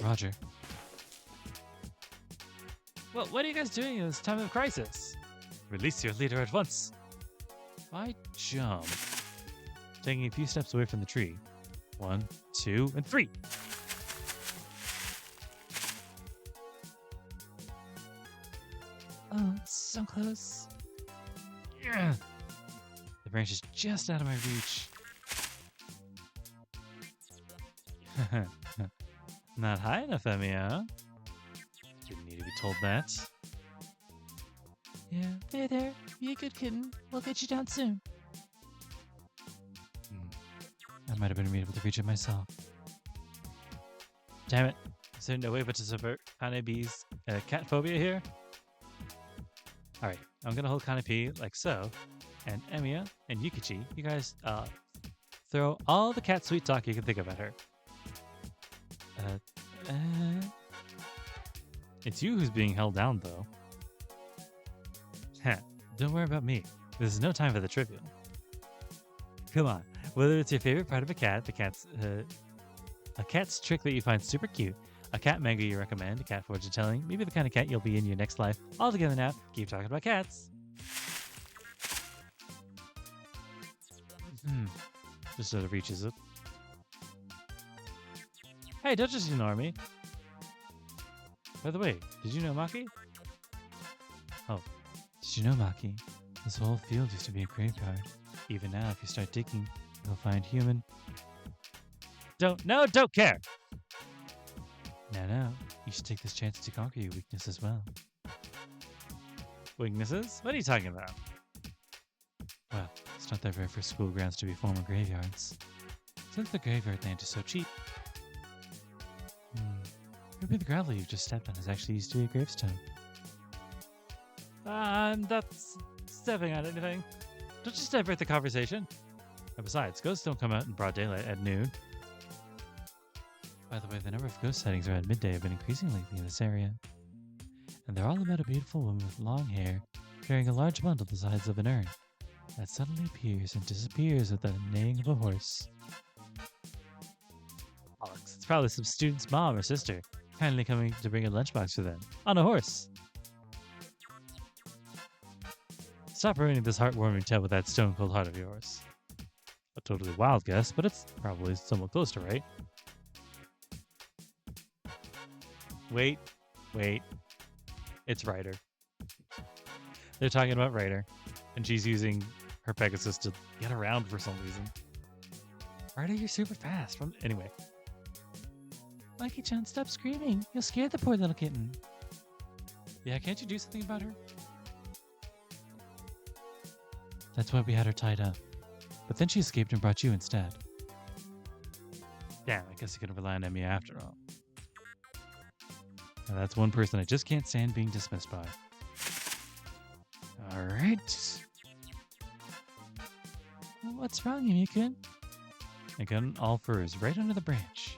Roger. Well, what are you guys doing in this time of crisis? Release your leader at once. I jump, taking a few steps away from the tree. 1, 2, and 3. Oh, so close. Yeah. The branch is just out of my reach. Not high enough, Emiya. Didn't need to be told that. Yeah, there. Be a good kitten. We'll get you down soon. I might have been able to reach it myself. Damn it. Is there no way but to subvert Kanebi's cat phobia here? Alright, I'm gonna hold Kanebi like so. And Emiya and Yukichi, you guys throw all the cat sweet talk you can think about her. It's you who's being held down, though. Heh, don't worry about me. This is no time for the trivial. Come on, whether it's your favorite part of a cat, a cat's trick that you find super cute, a cat manga you recommend, a cat fortune telling, maybe the kind of cat you'll be in your next life. All together now, keep talking about cats. Just sort of reaches it. Hey, don't just ignore me. By the way, did you know Maki? Oh, did you know, Maki? This whole field used to be a graveyard. Even now, if you start digging, you'll find human. Don't care! Now, you should take this chance to conquer your weakness as well. Weaknesses? What are you talking about? Well, it's not that rare for school grounds to be former graveyards. Since the graveyard land is so cheap. Maybe the gravel you've just stepped on is actually used to be a gravestone. That's stepping on anything. Don't just divert the conversation. And besides, ghosts don't come out in broad daylight at noon. By the way, the number of ghost sightings around midday have been increasing lately in this area. And they're all about a beautiful woman with long hair, carrying a large bundle the size of an urn, that suddenly appears and disappears with the neighing of a horse. Alex, it's probably some student's mom or sister, kindly coming to bring a lunchbox for them, on a horse. Stop ruining this heartwarming tale with that stone-cold heart of yours. A totally wild guess, but it's probably somewhat close to right. Wait. It's Rider. They're talking about Rider, and she's using her Pegasus to get around for some reason. Rider, you're super fast. Anyway. Mikey-chan, stop screaming. You'll scare the poor little kitten. Yeah, can't you do something about her? That's why we had her tied up. But then she escaped and brought you instead. Damn, I guess I could rely on Emiya after all. Now that's one person I just can't stand being dismissed by. Alright. What's wrong, Emiya-kun? I got an all furs right under the branch.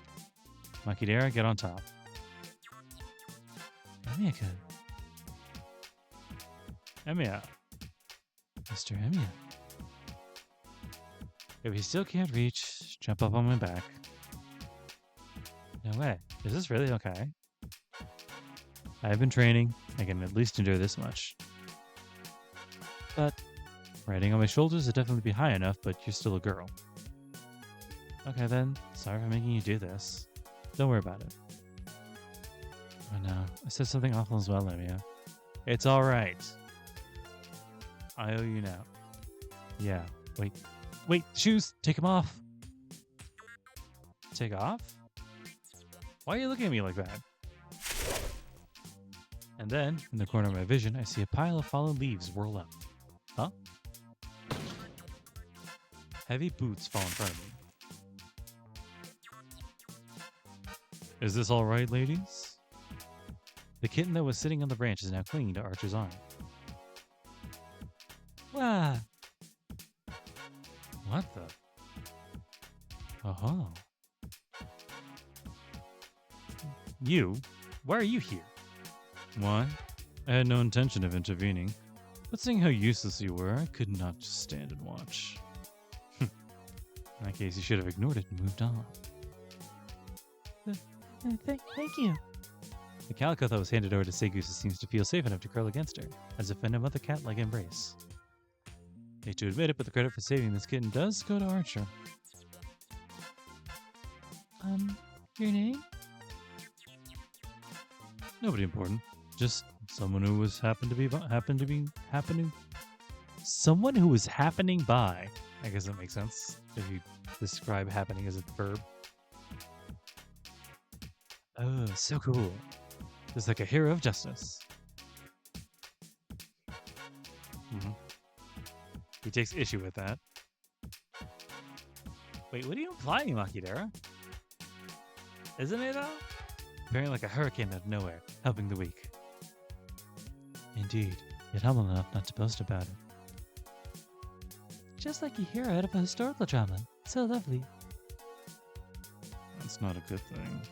Makidera, get on top. Emiya-kun. Emiya. Mr. Emiya. If you still can't reach, jump up on my back. No way. Is this really okay? I've been training. I can at least endure this much. But riding on my shoulders would definitely be high enough, but you're still a girl. Okay then. Sorry for making you do this. Don't worry about it. Oh no. I said something awful as well, Emiya. It's alright. I owe you now. Yeah. Wait, shoes! Take them off! Take off? Why are you looking at me like that? And then, in the corner of my vision, I see a pile of fallen leaves whirl up. Huh? Heavy boots fall in front of me. Is this all right, ladies? The kitten that was sitting on the branch is now clinging to Archer's arm. Wow. What the? Oh. You? Why are you here? Why? I had no intention of intervening, but seeing how useless you were, I could not just stand and watch. In that case, you should have ignored it and moved on. Thank you. The calico that was handed over to Segusa seems to feel safe enough to curl against her, as if in a mother cat-like embrace. Hate to admit it, but the credit for saving this kitten does go to Archer. Your name? Nobody important. Just someone who was happening by. I guess that makes sense if you describe happening as a verb. Oh, so cool. Just like a hero of justice. He takes issue with that. Wait, what are you implying, Makidera? Isn't it, though? Appearing like a hurricane out of nowhere, helping the weak. Indeed, yet humble enough not to boast about it. Just like a hero out of a historical drama. So lovely. That's not a good thing.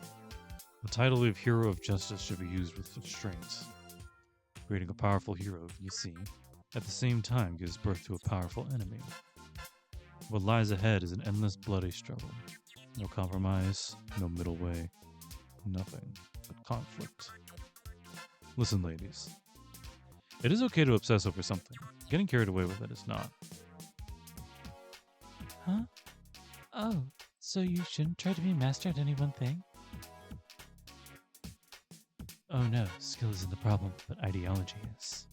The title of Hero of Justice should be used with restraint. Creating a powerful hero, you see, at the same time gives birth to a powerful enemy. What lies ahead is an endless bloody struggle. No compromise, no middle way, nothing but conflict. Listen, ladies. It is okay to obsess over something. Getting carried away with it is not. Huh? Oh, so you shouldn't try to be master at any one thing? Oh no, skill isn't the problem, but ideology is.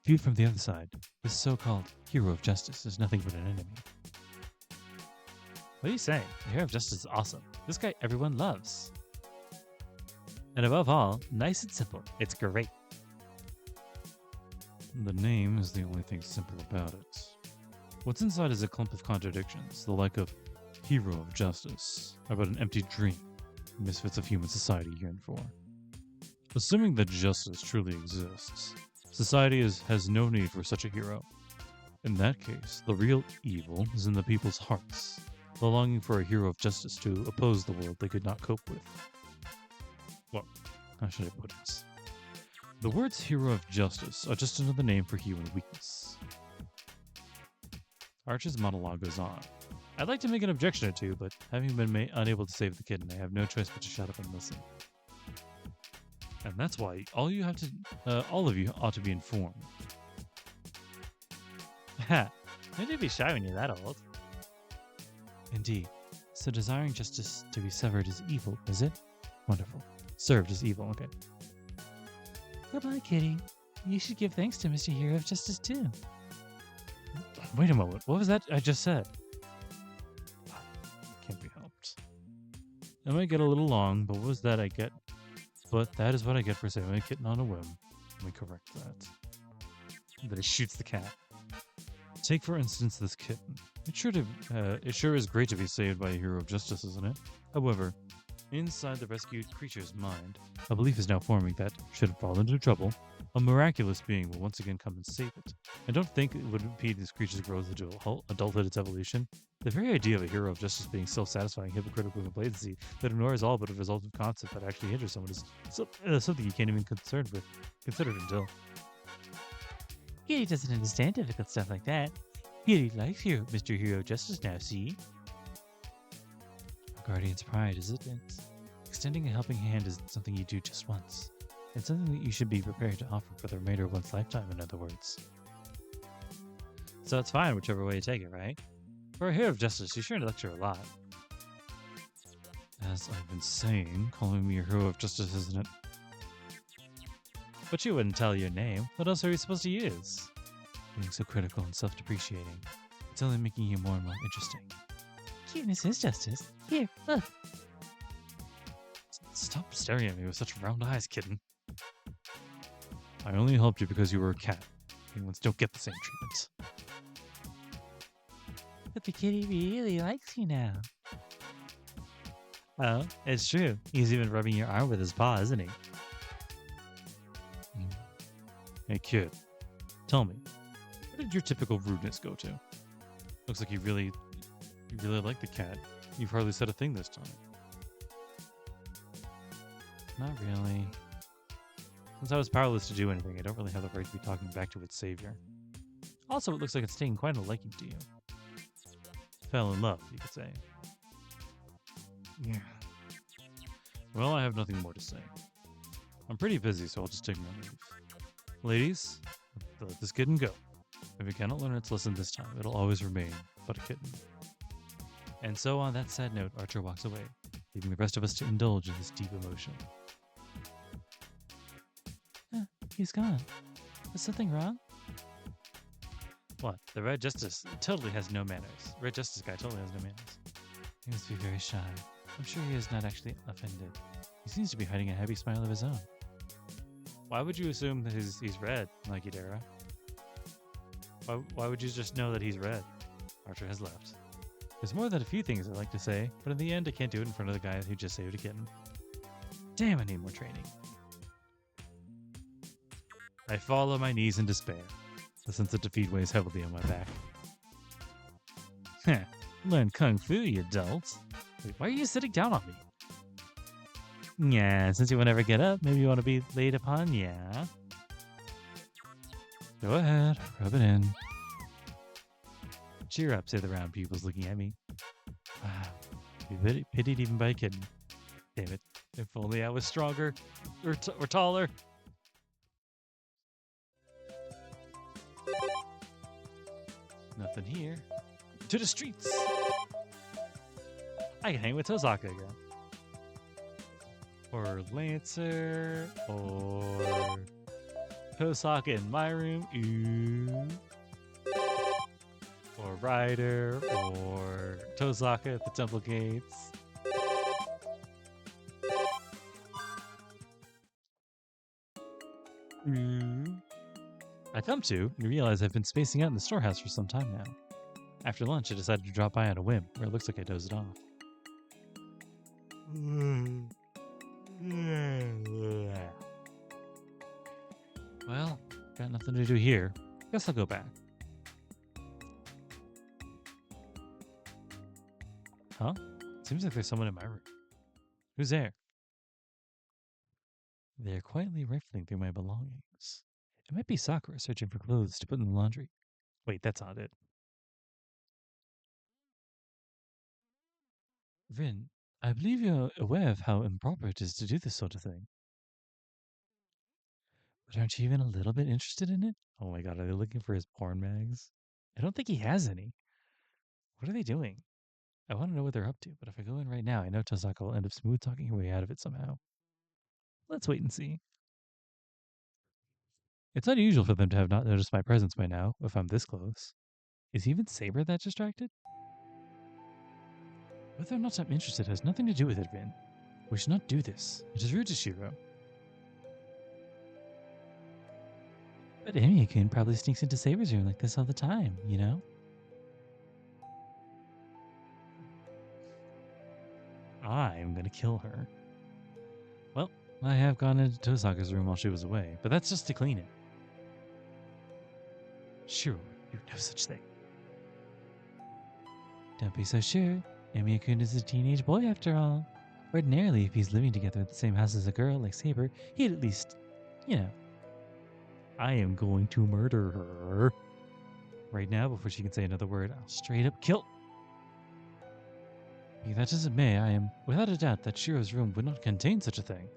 Viewed from the other side, this so-called hero of justice is nothing but an enemy. What are you saying? The hero of justice is awesome. This guy everyone loves. And above all, nice and simple. It's great. The name is the only thing simple about it. What's inside is a clump of contradictions, the like of hero of justice, about an empty dream, misfits of human society yearn for. Assuming that justice truly exists, society has no need for such a hero. In that case, the real evil is in the people's hearts, the longing for a hero of justice to oppose the world they could not cope with. Well, how should I put it? The words hero of justice are just another name for human weakness. Archer's monologue goes on. I'd like to make an objection or two, but having been unable to save the kitten, I have no choice but to shut up and listen. And that's why all of you ought to be informed. Ha! Don't be shy when you're that old. Indeed. So desiring justice to be severed is evil, is it? Wonderful. Served is evil, okay. Goodbye, kitty. You should give thanks to Mr. Hero of Justice too. Wait a moment. What was that I just said? Can't be helped. It might get a little long, but what was that I get? But that is what I get for saving a kitten on a whim. Let me correct that. That it shoots the cat. Take, for instance, this kitten. It sure is great to be saved by a hero of justice, isn't it? However, inside the rescued creature's mind, a belief is now forming that, should it fall into trouble, a miraculous being will once again come and save it. I don't think it would impede this creature's growth into adulthood, its evolution. The very idea of a hero of justice being self-satisfying, hypocritical complacency that ignores all but a resultant concept that actually hinders someone is something you can't even consider until. Kitty doesn't understand difficult stuff like that. Kitty likes Mr. Hero of Justice now, see? A guardian's pride, is it? Extending a helping hand isn't something you do just once. It's something that you should be prepared to offer for the remainder of one's lifetime, in other words. So it's fine whichever way you take it, right? For a hero of justice, you sure lecture a lot. As I've been saying, calling me a hero of justice isn't it? But you wouldn't tell your name. What else are you supposed to use? Being so critical and self-depreciating, it's only making you more and more interesting. Cuteness is justice. Here, look. Stop staring at me with such round eyes, kitten. I only helped you because you were a cat. Humans don't get the same treatment. But the kitty really likes you now. Oh, it's true. He's even rubbing your arm with his paw, isn't he? Hey, kid. Tell me, where did your typical rudeness go to? Looks like you really like the cat. You've hardly said a thing this time. Not really. Since I was powerless to do anything, I don't really have the right to be talking back to its savior. Also, it looks like it's taking quite a liking to you. Fell in love, you could say. Yeah. Well, I have nothing more to say. I'm pretty busy, so I'll just take my leave. Ladies, let this kitten go. If it cannot learn its lesson this time, it'll always remain but a kitten. And so on that sad note, Archer walks away, leaving the rest of us to indulge in this deep emotion. He's gone. Is something wrong? What? The Red Justice totally has no manners. Red Justice guy totally has no manners. He must be very shy. I'm sure he is not actually offended. He seems to be hiding a happy smile of his own. Why would you assume that he's red, like Idara? Why would you just know that he's red? Archer has left. There's more than a few things I'd like to say, but in the end I can't do it in front of the guy who just saved a kitten. Damn, I need more training. I fall on my knees in despair. The sense of defeat weighs heavily on my back. Heh, learn Kung Fu, you adults. Wait, why are you sitting down on me? Yeah, since you won't ever get up, maybe you want to be laid upon, yeah? Go ahead, rub it in. Cheer up, say the round pupils looking at me. Wow, be pitied even by a kitten. Damn it, if only I was stronger or taller. Nothing here. To the streets! I can hang with Tozaka again. Or Lancer, or Tozaka in my room, ooh. Or Rider, or Tozaka at the temple gates. I come to and realize I've been spacing out in the storehouse for some time now. After lunch, I decided to drop by on a whim, where it looks like I dozed off. Well, got nothing to do here. Guess I'll go back. Huh? Seems like there's someone in my room. Who's there? They're quietly rifling through my belongings. It might be Sakura searching for clothes to put in the laundry. Wait, that's not it. Rin, I believe you're aware of how improper it is to do this sort of thing. But aren't you even a little bit interested in it? Oh my god, are they looking for his porn mags? I don't think he has any. What are they doing? I want to know what they're up to, but if I go in right now, I know Tozaka will end up smooth talking her way out of it somehow. Let's wait and see. It's unusual for them to have not noticed my presence by now, if I'm this close. Is even Saber that distracted? Whether or not I'm interested has nothing to do with it, Rin. We should not do this. It is rude to Shirou. But Emiya-kun probably sneaks into Saber's room like this all the time, you know? I'm gonna kill her. Well, I have gone into Tozaka's room while she was away, but that's just to clean it. Shirou, you no such thing. Don't be so sure. Emiya-kun is a teenage boy after all. Ordinarily, if he's living together at the same house as a girl like Saber, he'd at least, you know. I am going to murder her. Right now, before she can say another word, I'll straight up kill. Be that as it may, I am without a doubt that Shirou's room would not contain such a thing.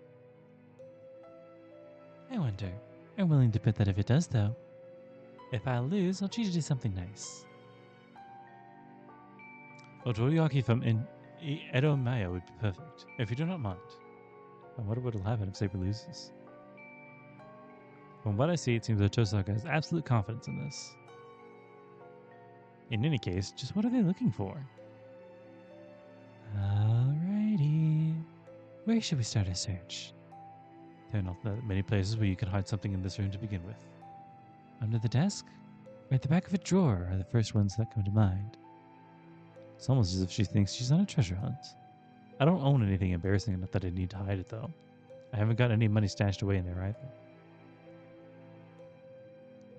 I wonder. I'm willing to bet that if it does, though. If I lose, I'll treat you to something nice. Otoriyaki from Edo Maya would be perfect, if you do not mind. I wonder what will happen if Saber loses. From what I see, it seems that Tozaka has absolute confidence in this. In any case, just what are they looking for? Alrighty. Where should we start our search? There are not that many places where you can hide something in this room to begin with. Under the desk? Or at the back of a drawer are the first ones that come to mind. It's almost as if she thinks she's on a treasure hunt. I don't own anything embarrassing enough that I need to hide it, though. I haven't got any money stashed away in there either.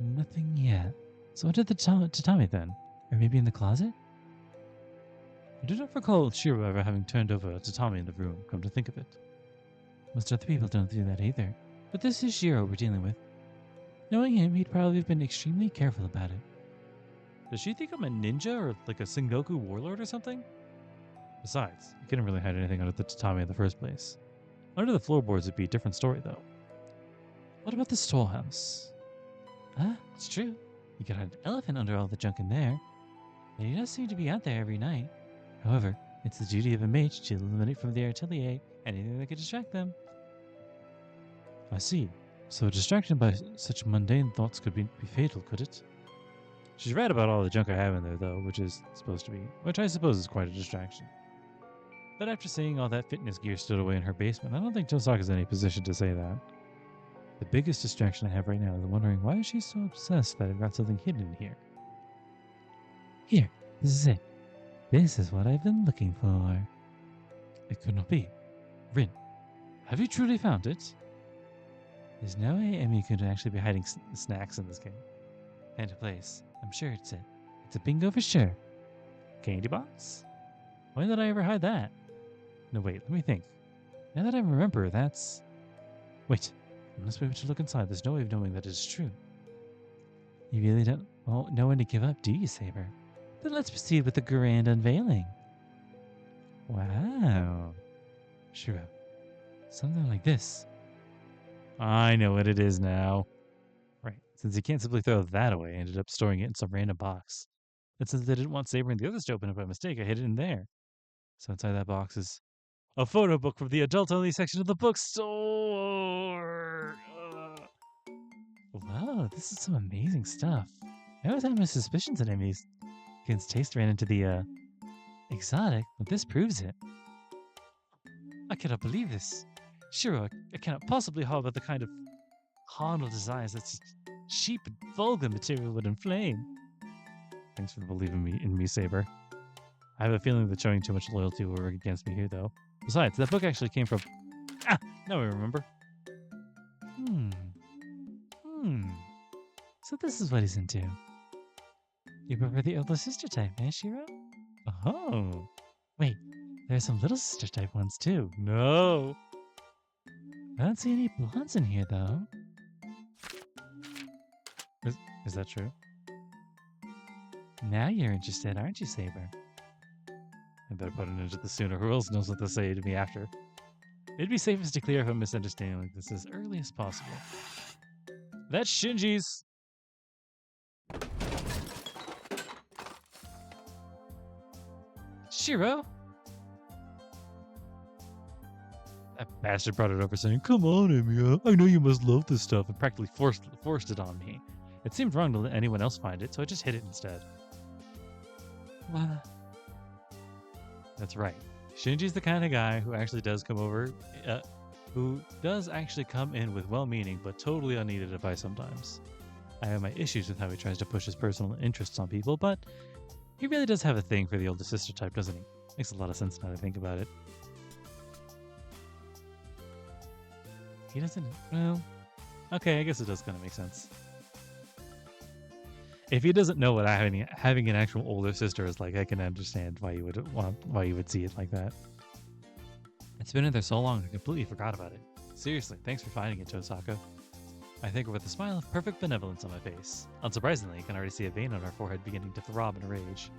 Nothing yet. So under the tatami then? Or maybe in the closet? I do not recall Shirou ever having turned over a tatami in the room, come to think of it. Most other people don't do that either. But this is Shirou we're dealing with. Knowing him, he'd probably have been extremely careful about it. Does she think I'm a ninja or like a Sengoku warlord or something? Besides, you couldn't really hide anything under the tatami in the first place. Under the floorboards would be a different story, though. What about the storehouse? It's true. You could hide an elephant under all the junk in there. And he does seem to be out there every night. However, it's the duty of a mage to eliminate from the atelier anything that could distract them. I see. So a distraction by such mundane thoughts could be fatal, could it? She's right about all the junk I have in there, though, which I suppose is quite a distraction. But after seeing all that fitness gear stored away in her basement, I don't think Tosaka's in any position to say that. The biggest distraction I have right now is wondering why is she so obsessed that I've got something hidden in here. Here, this is it. This is what I've been looking for. It could not be. Rin, have you truly found it? There's no way Emiya could actually be hiding snacks in this game. And a place. I'm sure it's it. It's a bingo for sure. Candy box? When did I ever hide that? No, wait, let me think. Now that I remember, that's... Wait, unless we were to look inside, there's no way of knowing that it's true. You really don't know when to give up, do you, Saber? Then let's proceed with the grand unveiling. Wow. Shirou. Something like this. I know what it is now. Right, since he can't simply throw that away, I ended up storing it in some random box. And since I didn't want Saber and the others to open it by mistake, I hid it in there. So inside that box is a photo book from the adult-only section of the bookstore. Wow, this is some amazing stuff. I always had my suspicions that Emiya's taste ran into the exotic, but this proves it. I cannot believe this. Shirou, I cannot possibly harbor the kind of carnal desires that cheap and vulgar material would inflame. Thanks for believing in me, Saber. I have a feeling that showing too much loyalty will work against me here, though. Besides, that book actually came from... Now I remember. So this is what he's into. You prefer the older sister type, eh, Shirou? Oh. Wait, there are some little sister type ones, too. No. I don't see any blondes in here, though. Is that true? Now you're interested, aren't you, Saber? I better put it into the sooner, who else knows what to say to me after. It'd be safest to clear up a misunderstanding like this as early as possible. That's Shinji's! Shirou? That bastard brought it over saying, "Come on, Emiya, I know you must love this stuff," and practically forced it on me. It seemed wrong to let anyone else find it, so I just hid it instead. What? That's right. Shinji's the kind of guy who actually does come over, who does actually come in with well-meaning but totally unneeded advice sometimes. I have my issues with how he tries to push his personal interests on people, but he really does have a thing for the older sister type, doesn't he? Makes a lot of sense now that I think about it. He doesn't... Well... Okay, I guess it does kind of make sense. If he doesn't know what having an actual older sister is like, I can understand why you would see it like that. It's been in there so long, I completely forgot about it. Seriously, thanks for finding it, Tosaka. I think with a smile of perfect benevolence on my face. Unsurprisingly, you can already see a vein on her forehead beginning to throb in a rage.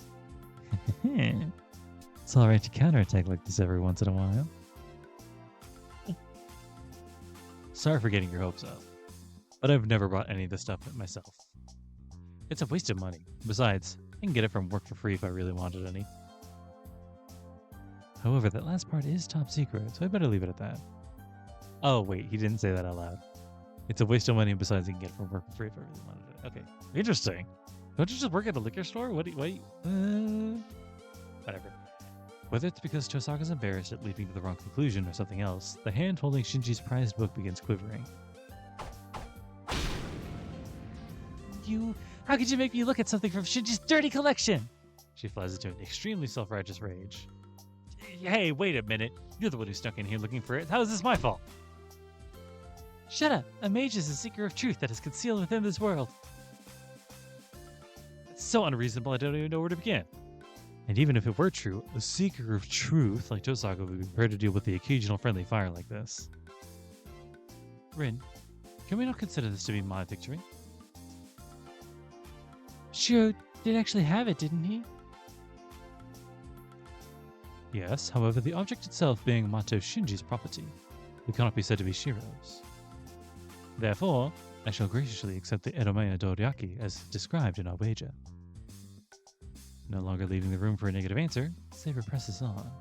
It's alright to counterattack like this every once in a while. Sorry for getting your hopes up, but I've never bought any of this stuff myself. It's a waste of money. Besides, I can get it from work for free if I really wanted any. However, that last part is top secret, so I better leave it at that. Oh wait, he didn't say that out loud. It's a waste of money, besides you can get it from work for free if I really wanted it. Okay, interesting. Don't you just work at a liquor store? Whatever. Whether it's because Tosaka's embarrassed at leaping to the wrong conclusion or something else, the hand holding Shinji's prized book begins quivering. How could you make me look at something from Shinji's dirty collection? She flies into an extremely self-righteous rage. Hey, wait a minute. You're the one who snuck in here looking for it. How is this my fault? Shut up. A mage is a seeker of truth that is concealed within this world. It's so unreasonable I don't even know where to begin. And even if it were true, a seeker of truth like Tosaka would be prepared to deal with the occasional friendly fire like this. Rin, can we not consider this to be my victory? Shirou did actually have it, didn't he? Yes, however, the object itself being Mato Shinji's property, it cannot be said to be Shirou's. Therefore, I shall graciously accept the Eromaya Doriaki as described in our wager. No longer leaving the room for a negative answer, Saber presses on.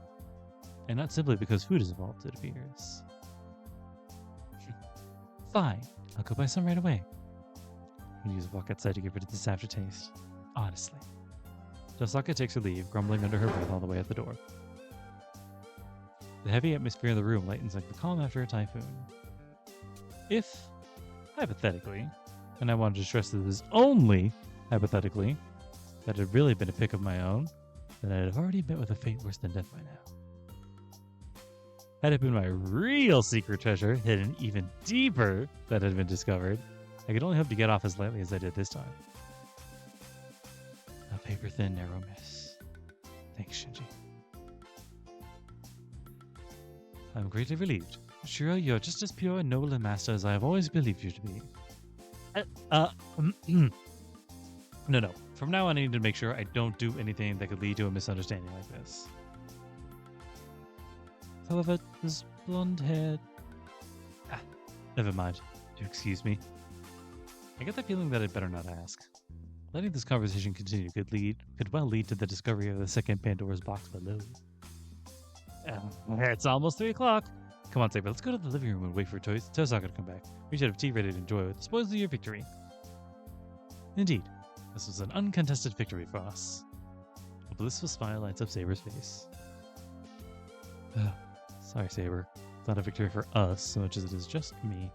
And not simply because food is involved, it appears. Fine, I'll go buy some right away. I'm gonna use a walk outside to get rid of this aftertaste. Honestly. Tosaka takes her leave, grumbling under her breath all the way out the door. The heavy atmosphere in the room lightens like the calm after a typhoon. If, hypothetically, and I wanted to stress that this is only hypothetically, that had really been a pick of my own, then I'd have already met with a fate worse than death by now. Had it been my real secret treasure, hidden even deeper, that had been discovered, I could only hope to get off as lightly as I did this time. A paper-thin, narrow miss. Thanks, Shinji. I'm greatly relieved. Shirou, you're just as pure and noble a master as I have always believed you to be. No. From now on, I need to make sure I don't do anything that could lead to a misunderstanding like this. However, this blonde-haired... never mind. Do excuse me. I get the feeling that I'd better not ask. Letting this conversation continue could well lead to the discovery of the second Pandora's box below. It's almost 3 o'clock. Come on, Saber, let's go to the living room and wait for Tosaka to come back. We should have tea ready to enjoy with the spoils of your victory. Indeed, this was an uncontested victory for us. A blissful smile lights up Saber's face. Sorry, Saber. It's not a victory for us so much as it is just me.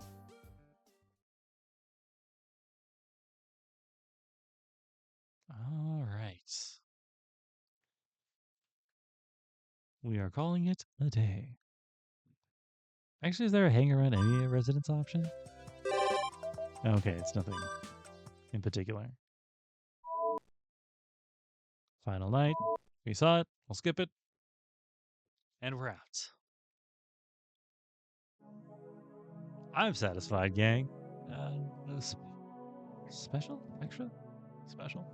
All right. We are calling it a day. Actually, is there a hang around any residence option? Okay, it's nothing in particular. Final night. We saw it. We'll skip it. And we're out. I'm satisfied, gang. Special? Extra? Special?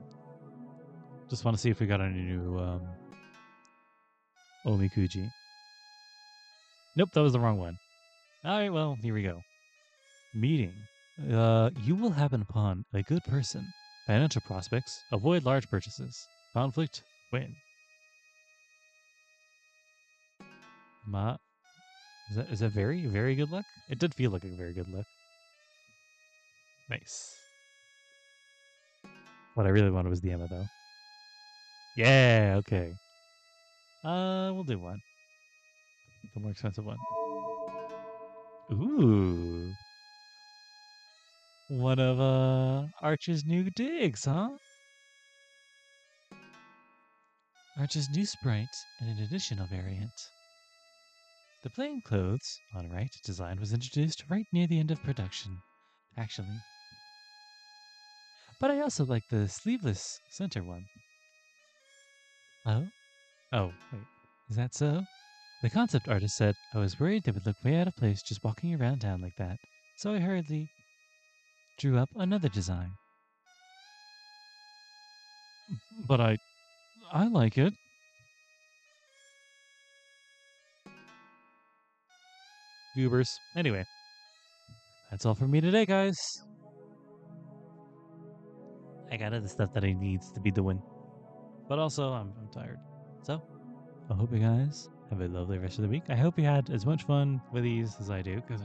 Just want to see if we got any new Omikuji. Nope, that was the wrong one. Alright, well, here we go. Meeting. You will happen upon a good person. Financial prospects. Avoid large purchases. Conflict. Win. Is that very, very good luck? It did feel like a very good luck. Nice. What I really wanted was the Emma, though. Yeah, okay. We'll do one. The more expensive one. Ooh. One of Archer's new digs, huh? Archer's new sprite and an additional variant. The plain clothes on right design was introduced right near the end of production, actually. But I also like the sleeveless center one. Oh? Oh, wait. Is that so? The concept artist said I was worried they would look way out of place just walking around town like that, so I hurriedly drew up another design. But I like it. Goobers. Anyway, that's all for me today, guys. I got other stuff that I needs to be doing. But also, I'm tired. So, I hope you guys have a lovely rest of the week. I hope you had as much fun with these as I do, because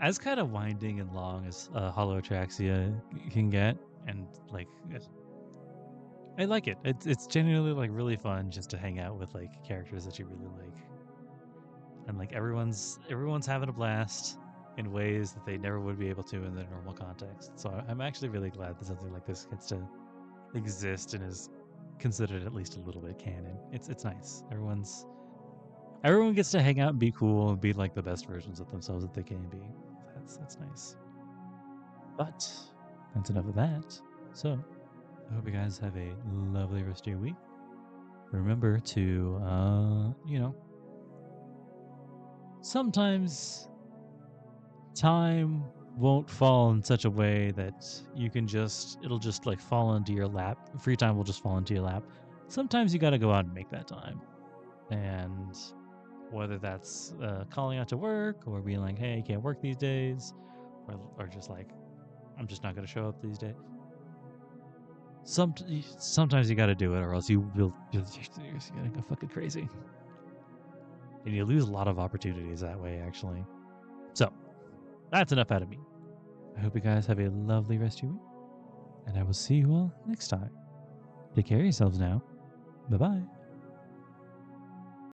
as kind of winding and long as Ataraxia can get, and like I like it. It's genuinely like really fun just to hang out with like characters that you really like, and like everyone's having a blast in ways that they never would be able to in their normal context. So I'm actually really glad that something like this gets to exist and is considered at least a little bit canon. It's nice. Everyone gets to hang out and be cool and be like the best versions of themselves that they can be. That's nice. But that's enough of that. So I hope you guys have a lovely rest of your week. Remember to sometimes time won't fall in such a way that it'll just like fall into your lap. Free time will just fall into your lap. Sometimes you got to go out and make that time. And whether that's calling out to work or being like, hey, I can't work these days, or just like, I'm just not going to show up these days. Sometimes you got to do it, or else you're going to go fucking crazy. And you lose a lot of opportunities that way, actually. So, that's enough out of me. I hope you guys have a lovely rest of your week, and I will see you all next time. Take care of yourselves now. Bye-bye.